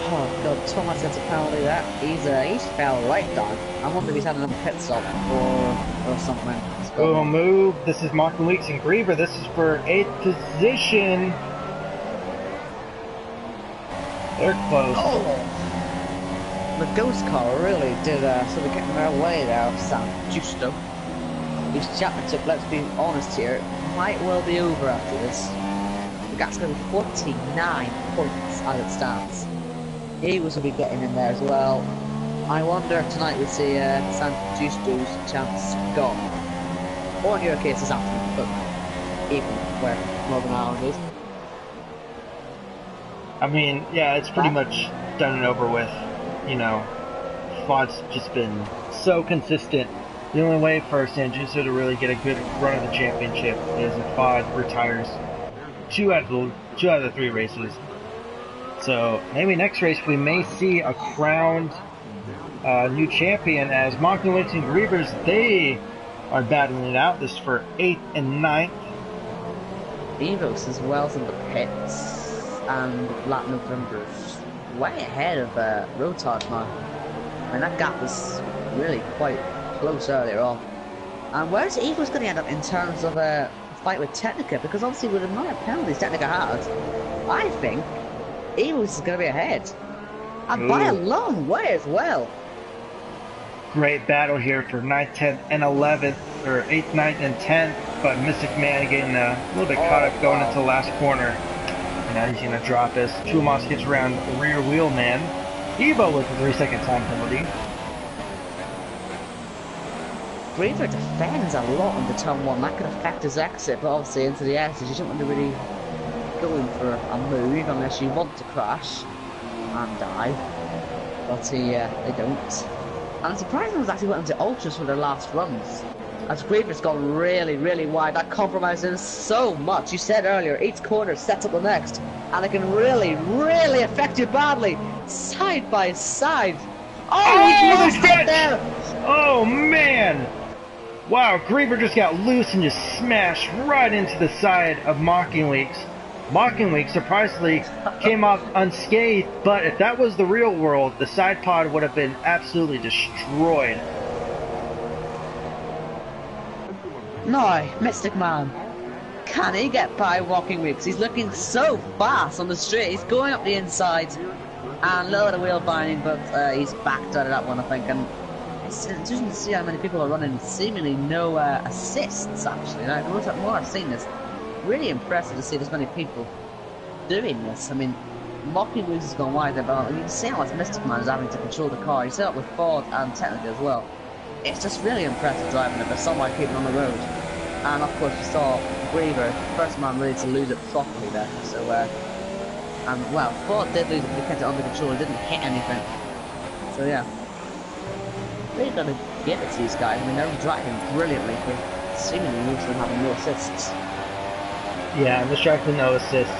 Oh God, Thomas gets a penalty there. He's fell right down. I wonder if he's had another pit stop or something. Boom, move. This is Martin Weeks and Griever. This is for 8th position. They're close. Oh! The ghost car really did sort of get in their way there of San Justo. His championship, let's be honest here, might well be over after this. The gap's going to be 49 points as it stands. Eagles will be getting in there as well. I wonder if tonight we'll see San Justo's chance gone. Or in your case, it's afternoon, but even where Northern Ireland is. I mean, yeah, it's pretty much done and over with. You know, FOD's just been so consistent. The only way for San Justo to really get a good run of the championship is if FOD retires two out of the 3 races. So maybe next race we may see a crowned new champion, as Moncton Winks and Grievers, they are battling it out. This is for 8th and 9th. Evos as well as in the pits and Black November's way ahead of Rotard now. I mean, that gap was really quite close earlier on. And where's Eagles going to end up in terms of a fight with Technica? Because obviously with the amount of penalties Technica had, I think Eagles is going to be ahead. And by a long way as well. Great battle here for 9th, 10th, and 11th, or 8th, 9th, and 10th. But Mystic Man getting a little bit caught up going into the last corner. And now he's going to drop this. Tumas gets around the rear wheel man. Evo with a 3-second time penalty. Griever defends a lot on the turn 1. That could affect his exit, but obviously into the exit you don't want to really go in for a move unless you want to crash and die. But they don't. And surprisingly, was actually went into ultras for their last runs. As Griever's gone really, really wide, that compromises so much. You said earlier, each corner sets up the next, and it can really, really affect you badly, side by side. Oh, he lost it there! Oh man! Wow, Griever just got loose and just smashed right into the side of Mocking Weeks. Mocking Weeks surprisingly came off unscathed, but if that was the real world, the side pod would have been absolutely destroyed. No, Mystic Man. Can he get by Mocking Weeks? He's looking so fast on the straight. He's going up the inside and a little bit of wheel binding, but he's backed out of that one, I think. And it's interesting to see how many people are running seemingly no assists, actually. Now, the more I've seen this, really impressive to see this many people doing this. I mean, Mocking Weeks has gone wide there, but you can see how much Mystic Man is having to control the car. You see that with Ford and Technica as well. It's just really impressive driving it, but someone keeping on the road. And of course, we saw Griever, first man really to lose it properly there. So, and well, Ford did lose it, but he kept it under control. He didn't hit anything. So yeah, really got to give it to these guys. I mean, they're driving brilliantly for seemingly most of them having no assists. Yeah, this track with no assists.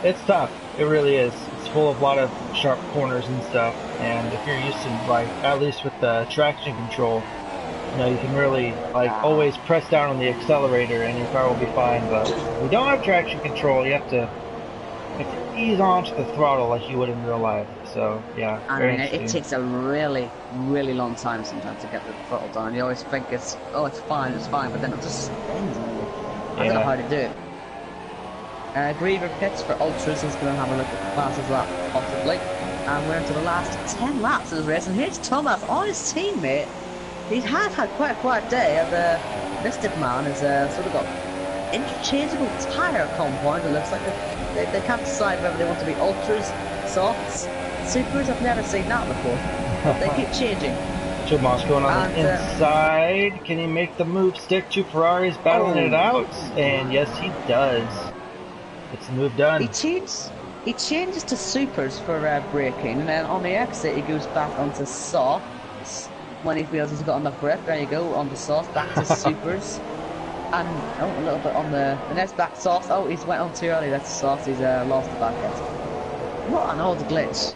It's tough. It really is. It's full of a lot of sharp corners and stuff. And if you're used to, like, at least with the traction control, you know, you can really, like, always press down on the accelerator and your car will be fine. But if you don't have traction control, you have to ease onto the throttle like you would in real life. So yeah, I mean, it takes a really, really long time sometimes to get the throttle down. You always think it's fine, but then it just spins on you. I don't know how to do it. Griever pits for ultras. He's going to have a look at the fastest lap possibly, and we're into the last 10 laps of the race. And here's Thomas on his teammate. He has had quite a quiet day, and the Mystic Man has sort of got interchangeable tyre compound. It looks like they can't decide whether they want to be ultras, softs, supers. I've never seen that before. But they keep changing. Tomas going on the inside. Can he make the move stick? Two Ferraris battling it out, and yes, he does. It's the move done. He changes to supers for braking, and then on the exit he goes back onto softs when he feels he's got enough grip. There you go, on the softs, back to supers. And a little bit on the next back softs. Oh, he's went on too early. That's soft. He's lost the back end. What an old glitch.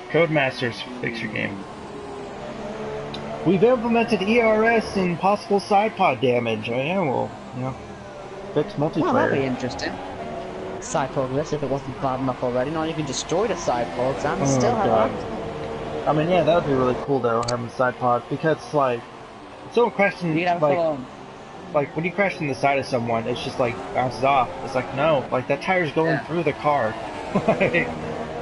Codemasters, fix your game. We've implemented ERS and possible side pod damage. Oh, yeah, well, you know, fix multiplayer. Well, that'll be interesting. side pod list if it wasn't bad enough already. Now you can destroy the side pods and Oh still have god. it. I mean, yeah, that would be really cool though, having side pod, because like, someone crashing, You can have like, full on. like when you crash in the side of someone, it's just like bounces off. It's like, no, like that tire's going Yeah. through the car. Like,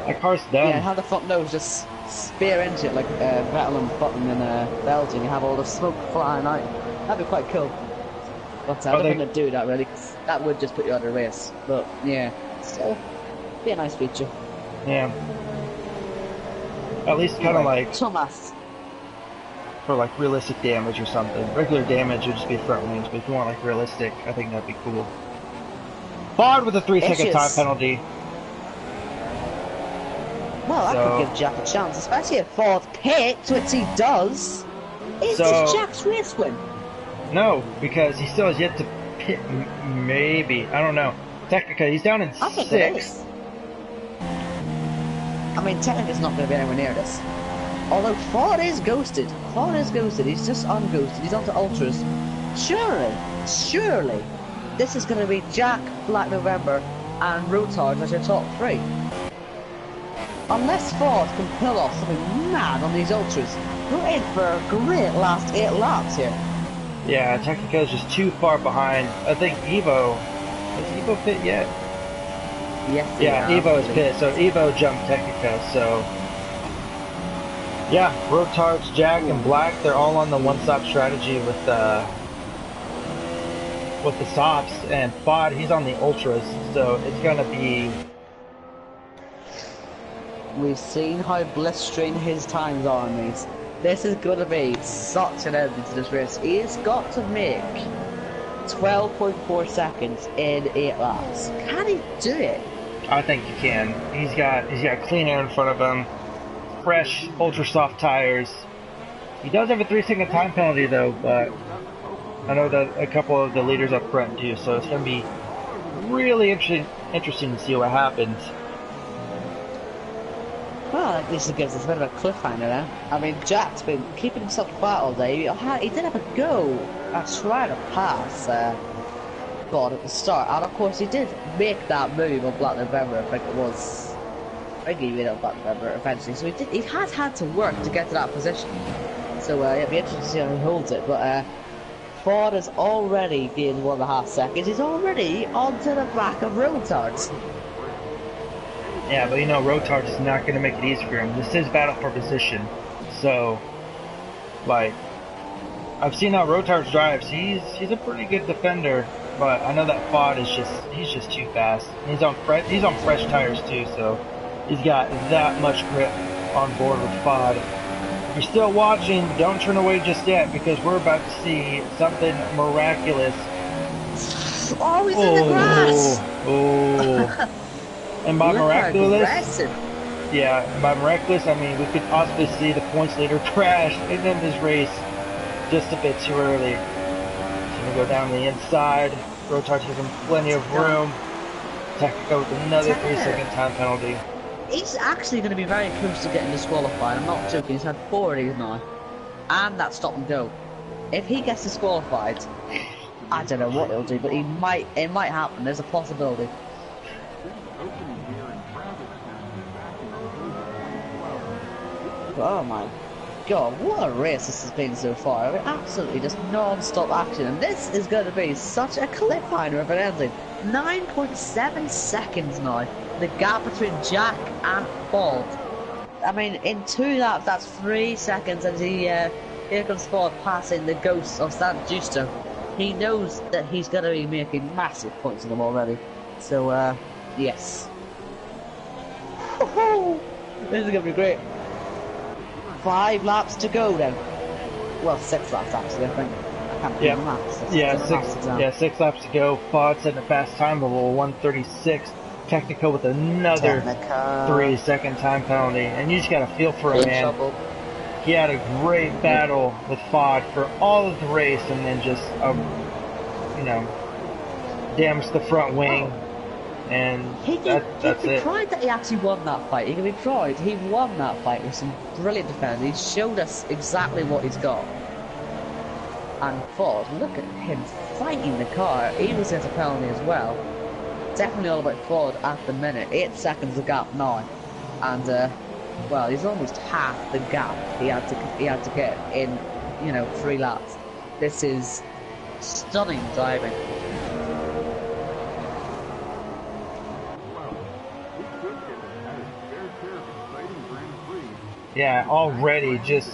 that car's done. Yeah, have the front nose just spear into it like Vettel and Button in Belgium. You have all the smoke flying out. That'd be quite cool. But I don't think they'd do that really, 'cause that would just put you out of the race. But yeah, still, be a nice feature. Yeah. At least kind of like Thomas. for like realistic damage or something. Regular damage would just be front wings, but if you want like realistic, I think that'd be cool. Ford with a 3-second time penalty. Well, that could give Jack a chance, especially if Ford pits, which he does. Is this Jack's race win? No, because he still has yet to pit. Maybe, I don't know. Technically, he's down in 6th. I mean, technically, it's not going to be anywhere near this. Although Ford is ghosted. Ford is ghosted. He's just unghosted. He's on to ultras. Surely, this is going to be Jack, Black November, and Rotards as your top 3. Unless Ford can pull off something mad on these ultras, we're in for a great last 8 laps here. Yeah, Technico is just too far behind. I think Evo. Is Evo pit yet? Yes. Yeah, Evo is pit, so Evo jumped Technico, so. Yeah, Rotards, Jack, and Black, they're all on the one-stop strategy with the softs, and Fod, he's on the ultras, so it's gonna be. We've seen how blistering his times are on these. This is going to be such an ending to this race. He's got to make 12.4 seconds in 8 laps. Can he do it? I think he can. He's got clean air in front of him, fresh, ultra soft tires. He does have a 3-second time penalty though, but I know that a couple of the leaders up front do, so it's going to be really interesting to see what happens. Well, at least it gives us a bit of a cliffhanger now. I mean, Jack's been keeping himself quiet all day. He did have a go at trying to pass God at the start, and of course he did make that move on Black November. I think he made it on Black November eventually. So he has had to work to get to that position. So it'll be interesting to see how he holds it. But Ford has already gained 1.5 seconds. He's already onto the back of Rotards. Yeah, but you know, Rotards is not going to make it easy for him. This is battle for position. So, like, I've seen how Rotards drives. He's a pretty good defender, but I know that Fod is he's just too fast. He's on fresh tires too, so he's got that much grip on board with Fod. If you're still watching, don't turn away just yet, because we're about to see something miraculous. Oh, he's in the grass! Oh. And by miraculous, yeah, by miraculous, I mean we could possibly see the points leader crash and end this race just a bit too early. So we go down the inside. Rotards has him plenty of room. Technico with another 3-second time penalty. He's actually going to be very close to getting disqualified. I'm not joking. He's had 4 of these now, and that stop and go. If he gets disqualified, I don't know what he'll do, but it might happen. There's a possibility. Oh my god, what a race this has been so far. I mean, absolutely just non-stop action, and this is going to be such a cliffhanger of an ending. 9.7 seconds now, the gap between Jack and Ford. I mean, in 2 laps, that's 3 seconds, and here comes Ford passing the ghost of San Giusto. He knows that he's going to be making massive points on them already. So, yes. This is going to be great. 5 laps to go then. Well, 6 laps actually, I think. I can't do the maths. 6 laps to go. Fod setting a fast time of 1:36. Technico with another 3-second time penalty. And you just got to feel for him, man. He had a great battle with Fod for all of the race, and then just, damaged the front wing. And that's it. He proud that he actually won that fight. He can be proud. He won that fight with some brilliant defense. He showed us exactly what he's got. And Ford, look at him fighting the car. He was at a penalty as well. definitely all about Ford at the minute. 8 seconds of gap now, and well, he's almost half the gap he had to get in, you know, 3 laps. This is stunning driving. Yeah, already just,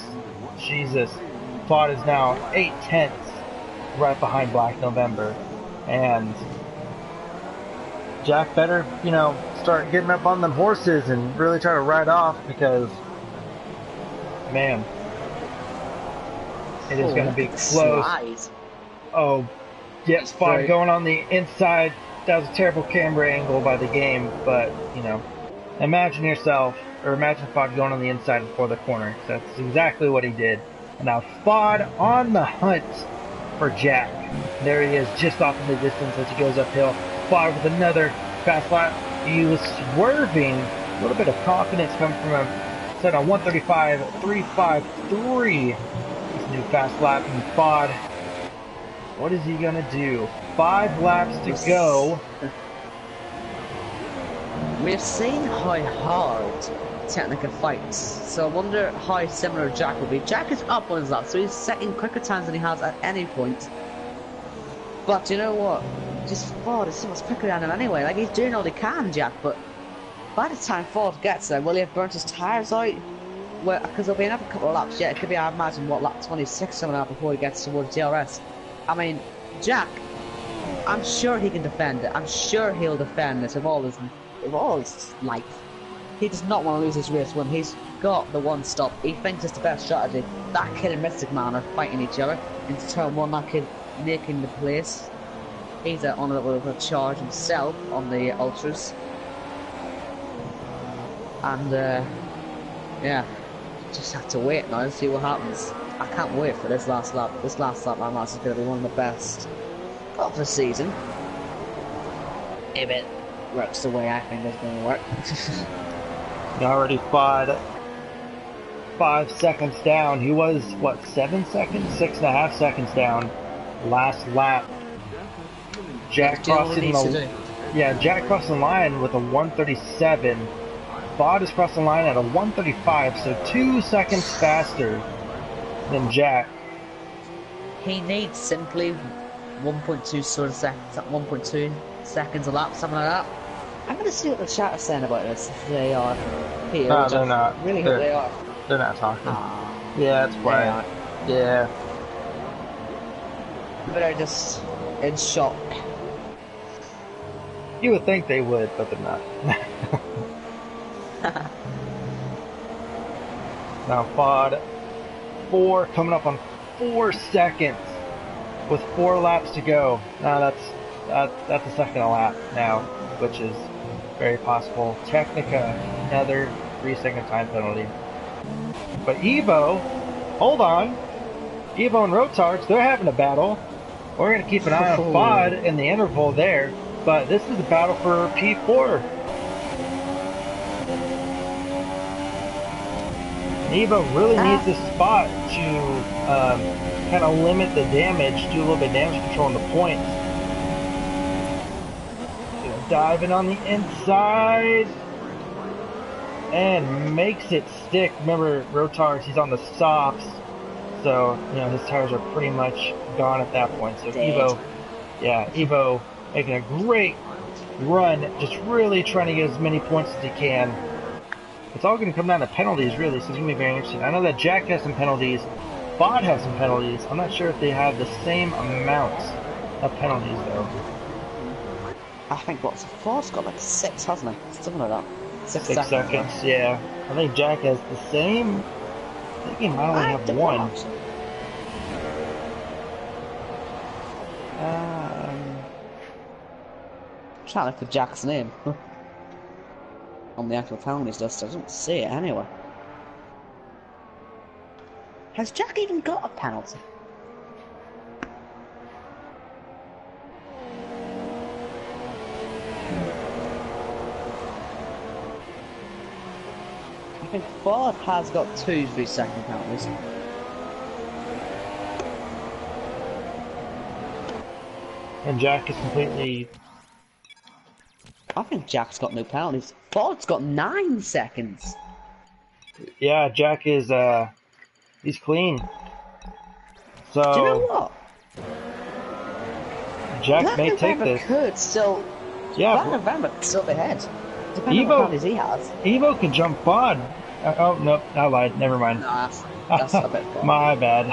Jesus. Ford is now 8/10 right behind Black November. And Jack better, you know, start getting up on them horses and really try to ride off because, man, it is going to be close. Slide. Oh, yeah, Ford going on the inside. That was a terrible camera angle by the game, but, you know, imagine yourself, or imagine Ford going on the inside before the corner. That's exactly what he did. And now Ford on the hunt for Jack. There he is, just off in the distance as he goes uphill. Ford with another fast lap. He was swerving. A little bit of confidence coming from him. Set on 135.353. This new fast lap from Ford. What is he gonna do? 5 laps to go. We've seen how hard technical fights, so I wonder how similar Jack will be. Jack is up on his lap, so he's setting quicker times than he has at any point. But you know what? Just Ford is so much quicker than him anyway. Like, he's doing all he can, Jack, but by the time Ford gets there, will he have burnt his tyres out? Well, because there'll be another couple of laps yet. It could be, I imagine, what, lap 26 coming out before he gets towards DRS. I mean, Jack, I'm sure he can defend it. I'm sure he'll defend this of all his life. He does not want to lose his race when he's got the one stop. He thinks it's the best strategy. That kid and Mystic Man are fighting each other into turn 1. That kid making the place. He's on a little bit of a charge himself on the ultras. And yeah, just have to wait now and see what happens. I can't wait for this last lap. This last lap, I'm actually going to be one of the best of the season. If it works the way I think it's going to work. He already fought 5 seconds down. He was, what, 7 seconds? 6.5 seconds down last lap. Jack crossing the, Jack crossing the line with a 137. Ford is crossing the line at a 135, so 2 seconds faster than Jack. He needs simply 1.2 sort of seconds, 1.2 seconds a lap, something like that. I'm going to see what the chat is saying about this. If they are here. No, they're not. Really hope they are. They're not talking. Yeah, it's quiet. Yeah. But they're just in shock. You would think they would, but they're not. Now Ford 4 coming up on 4 seconds with 4 laps to go. Now that's a second a lap now, which is very possible. Technica, another 3-second time penalty. But Evo, hold on. Evo and Rotards, they're having a battle. We're going to keep an eye on Ford in the interval there, but this is a battle for P4. Evo really needs this spot to kind of limit the damage, do a little bit of damage control on the points. Just diving on the inside and makes it stick. Remember, Rotards, he's on the softs, so you know his tires are pretty much gone at that point. So Evo, Evo making a great run, just really trying to get as many points as he can. It's all going to come down to penalties, really, so it's going to be very interesting. I know that Jack has some penalties, Ford has some penalties. I'm not sure if they have the same amounts of penalties, though. I think Ford's got like 6, hasn't he? Something like that. 6 seconds, yeah. I think Jack has the same. I think he might only have 1. I'm trying to look for Jack's name. On the actual penalties list, I don't see it anywhere. Has Jack even got a penalty? I think Ford has got 2 3-second penalties. And Jack is completely I think Jack's got no penalties. Ford's got 9 seconds. Yeah, Jack is he's clean. So Do you know what? Jack may take November this. could still. Yeah, November could still be ahead. Depending on what penalties he has. Evo can jump Bod. Oh no, I lied. Never mind. Nah, that's a bit far. My bad.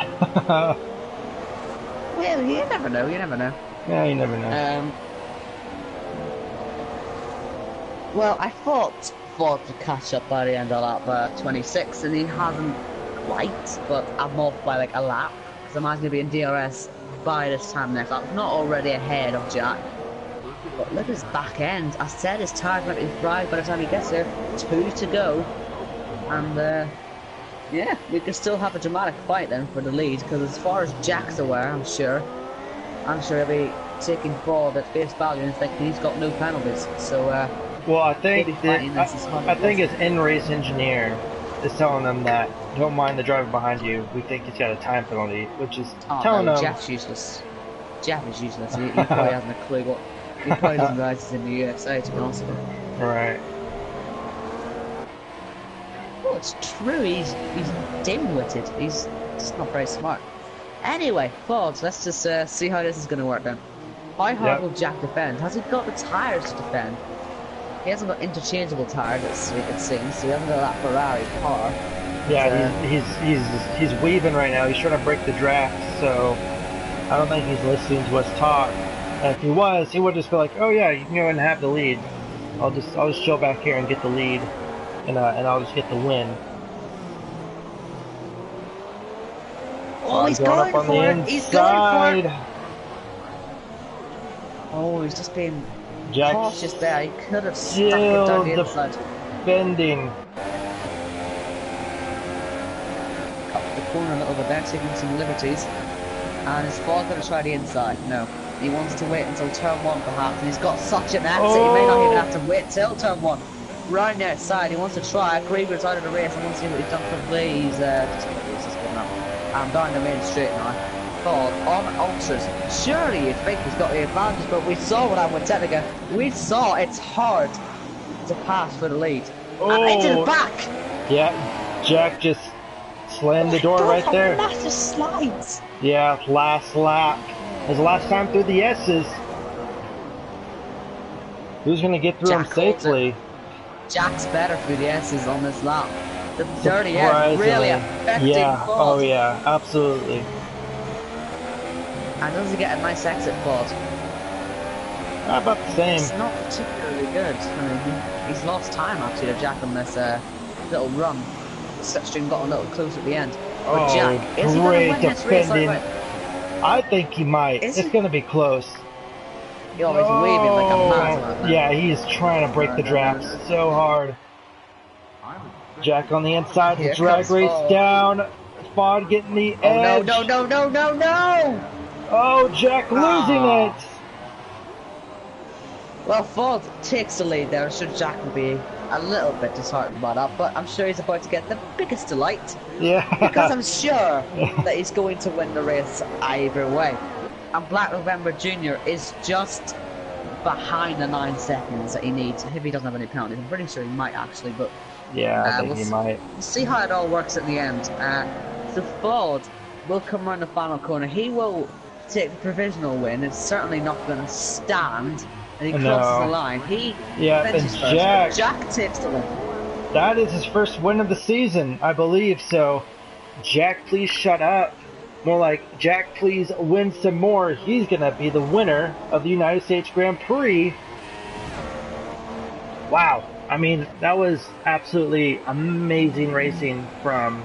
Well, you never know. You never know. Yeah, you never know. Well, I thought Ford would catch up by the end of lap 26, and he hasn't quite, but I'm off by like a lap. Because I'm going to be in DRS by this time next lap. Not already ahead of Jack. But look at his back end. I said his tires might be fried by the time he gets there. 2 to go. And, yeah, we could still have a dramatic fight then for the lead. Because as far as Jack's aware, I'm sure he'll be taking Ford at face value and thinking he's got no penalties. So, well, I think his in-race engineer is telling them that don't mind the driver behind you. We think he's got a time penalty, which is telling them. Jeff's useless. Jeff is useless. He probably hasn't a clue what. He probably doesn't realize he's in the USA, to be honest with you. Right. Well, it's true. He's dim-witted. He's just not very smart. Anyway, Ford, let's just see how this is going to work then. How hard will Jack defend? Has he got the tyres to defend? He hasn't got interchangeable tyres, it seems, so he hasn't got that Ferrari car. Yeah, he's weaving right now. He's trying to break the draft, so I don't think he's listening to us talk. And if he was, he would just be like, "Oh yeah, you can go and have the lead. I'll just chill back here and get the lead, and I'll just get the win." Oh, he's going up on for the it! He's going for it! inside. Oh, he's just being Jack's cautious there. He could have stuck it down the inside. Bending. Cut the corner a little bit there, taking some liberties. And is Ford going to try the inside? No. He wants to wait until turn 1 perhaps, and he's got such an exit, he may not even have to wait till turn 1. Right on the outside, he wants to try. Krieger's out of the race. I want to see what he's done for Please. Just the race is coming up. I'm down the main straight now. Ford on ultras. Surely you'd think he's got the advantage, but we saw what happened with Technica. We saw it's hard to pass for the lead. And into the back! Yeah, Jack just slammed the door right there. Massive slides. Yeah, last lap. It was the last time through the S's. Who's going to get through them safely? Jack's better through the S's on this lap. The dirty S really affecting Ford. Oh yeah, absolutely. And does he get a nice exit, Ford? About the same. It's not particularly good. I mean, he's lost time actually to Jack on this little run. Slipstream got a little close at the end. But Jack, is he going to win this race? I think he might. It's going to be close. He's waving like a madman. Yeah, he's trying to break the draft so hard. Jack on the inside, the drag race down. Ford getting the edge. No! Oh, Jack losing it. Well, Ford takes the lead there. I'm sure Jack will be a little bit disheartened by that, but I'm sure he's about to get the biggest delight. Yeah. Because I'm sure that he's going to win the race either way. And Black November Jr. is just behind the 9 seconds that he needs if he doesn't have any penalties. I'm pretty sure he might actually, but yeah, I think he might. We'll see how it all works in the end. So Ford will come around the final corner. He will take the provisional win. It's certainly not going to stand. And he crosses the line. And Jack takes the win. That is his first win of the season, I believe. So, Jack, please shut up. More like, Jack, please win some more. He's going to be the winner of the United States Grand Prix. Wow. I mean, that was absolutely amazing racing from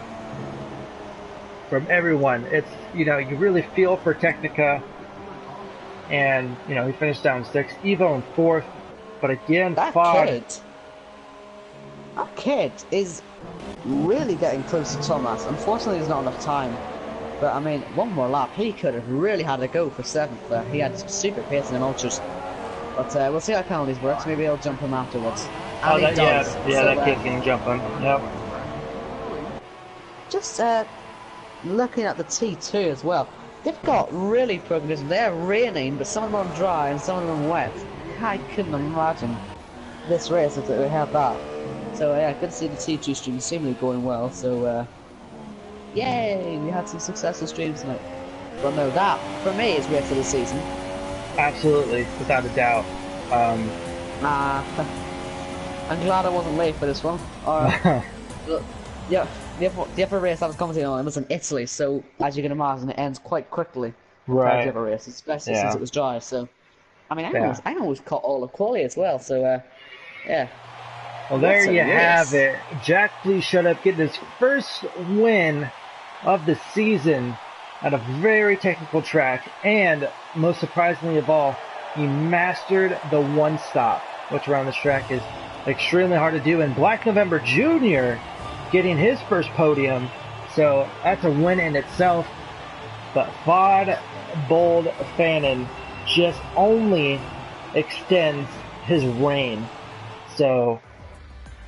everyone. It's, you really feel for Technica. And, he finished down 6th. Evo in 4th. But again, that kid is really getting close to Thomas. Unfortunately, there's not enough time. But, I mean, one more lap. He could have really had to go for 7th there. He had super pace in ultras. But we'll see how penalties works. Maybe he'll jump him afterwards. And he does. That kid can jump him. Yep. Just looking at the T2 as well. They've got really progressive. They're raining, but some of them are dry and some of them wet. I couldn't imagine this race if we had that. So yeah, good to see the T2 stream seemingly going well. So yay, we had some successful streams tonight. But no, that for me is race of the season. Absolutely, without a doubt. I'm glad I wasn't late for this one. Yeah, the other race I was commentating on, it was in Italy, so as you can imagine, it ends quite quickly. Right. The other race, especially since it was dry. So, I mean, I almost caught all the quali as well. So, yeah. Well, there you have it. Jack Fleet showed up getting his first win of the season at a very technical track, and most surprisingly of all, he mastered the one stop, which around this track is extremely hard to do. And Black November Jr. getting his first podium, so that's a win in itself. But Fod Bold Fannin just only extends his reign. So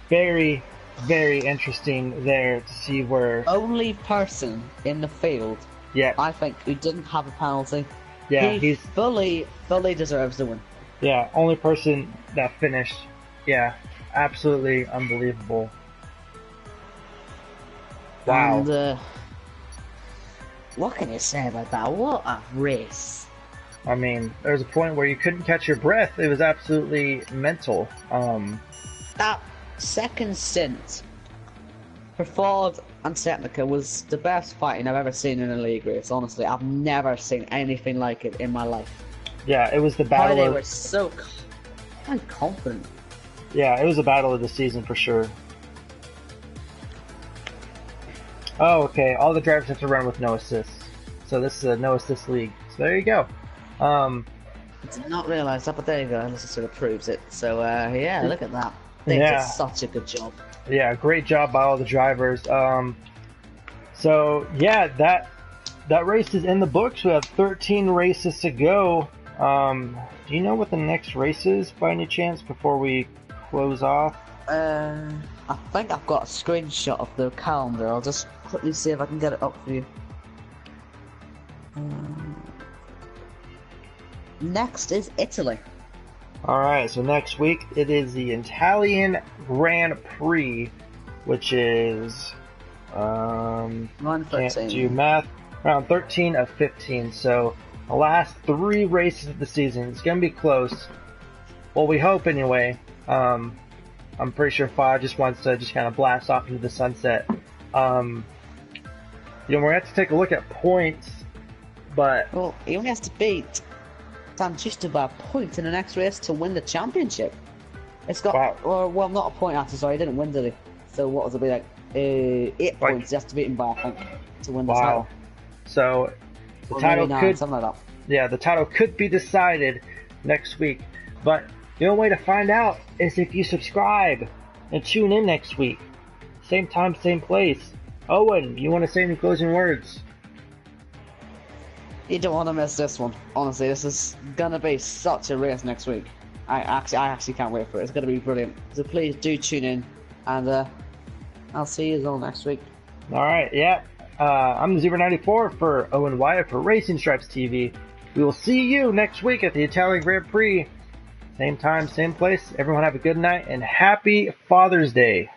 very, very interesting there to see where only person in the field, I think, who didn't have a penalty. Yeah, he's fully deserves the win. Yeah, only person that finished. Yeah, absolutely unbelievable. Wow. And, what can you say about that? What a race. I mean, there was a point where you couldn't catch your breath. It was absolutely mental. That second stint for Ford and Technica was the best fighting I've ever seen in a league race. Honestly, I've never seen anything like it in my life. Yeah, it was the battle. They were so confident. Yeah, it was a battle of the season for sure. Oh, okay. All the drivers have to run with no assists. So this is a no assist league. So there you go. I did not realise that, but there you go. This sort of proves it. So yeah, look at that. They did such a good job. Yeah, great job by all the drivers. So yeah, that race is in the books. We have 13 races to go. Do you know what the next race is by any chance before we close off? I think I've got a screenshot of the calendar. I'll just quickly see if I can get it up for you. Next is Italy. Alright, so next week it is the Italian Grand Prix, which is Round 13. Can't do math. Round 13 of 15. So the last 3 races of the season. It's gonna be close. Well, we hope anyway. I'm pretty sure Fa just wants to just kind of blast off into the sunset. We're gonna have to take a look at points, but well, he only has to beat Sanchista by a point in the next race to win the championship. It's got, or well, not a point actually. Sorry, he didn't win, did he? So what was it be like? 8 points. He has to beat him by, I think, to win the title. So the title could, something like that. Yeah, the title could be decided next week. But the only way to find out is if you subscribe and tune in next week. Same time, same place. Owen, you want to say any closing words? You don't want to miss this one. Honestly, this is gonna be such a race next week. I actually can't wait for it. It's gonna be brilliant. So please do tune in, and I'll see you all next week. All right, yeah. I'm the Zebra94 for Owen Wyatt for Racing Stripes TV. We will see you next week at the Italian Grand Prix. Same time, same place. Everyone have a good night and happy Father's Day.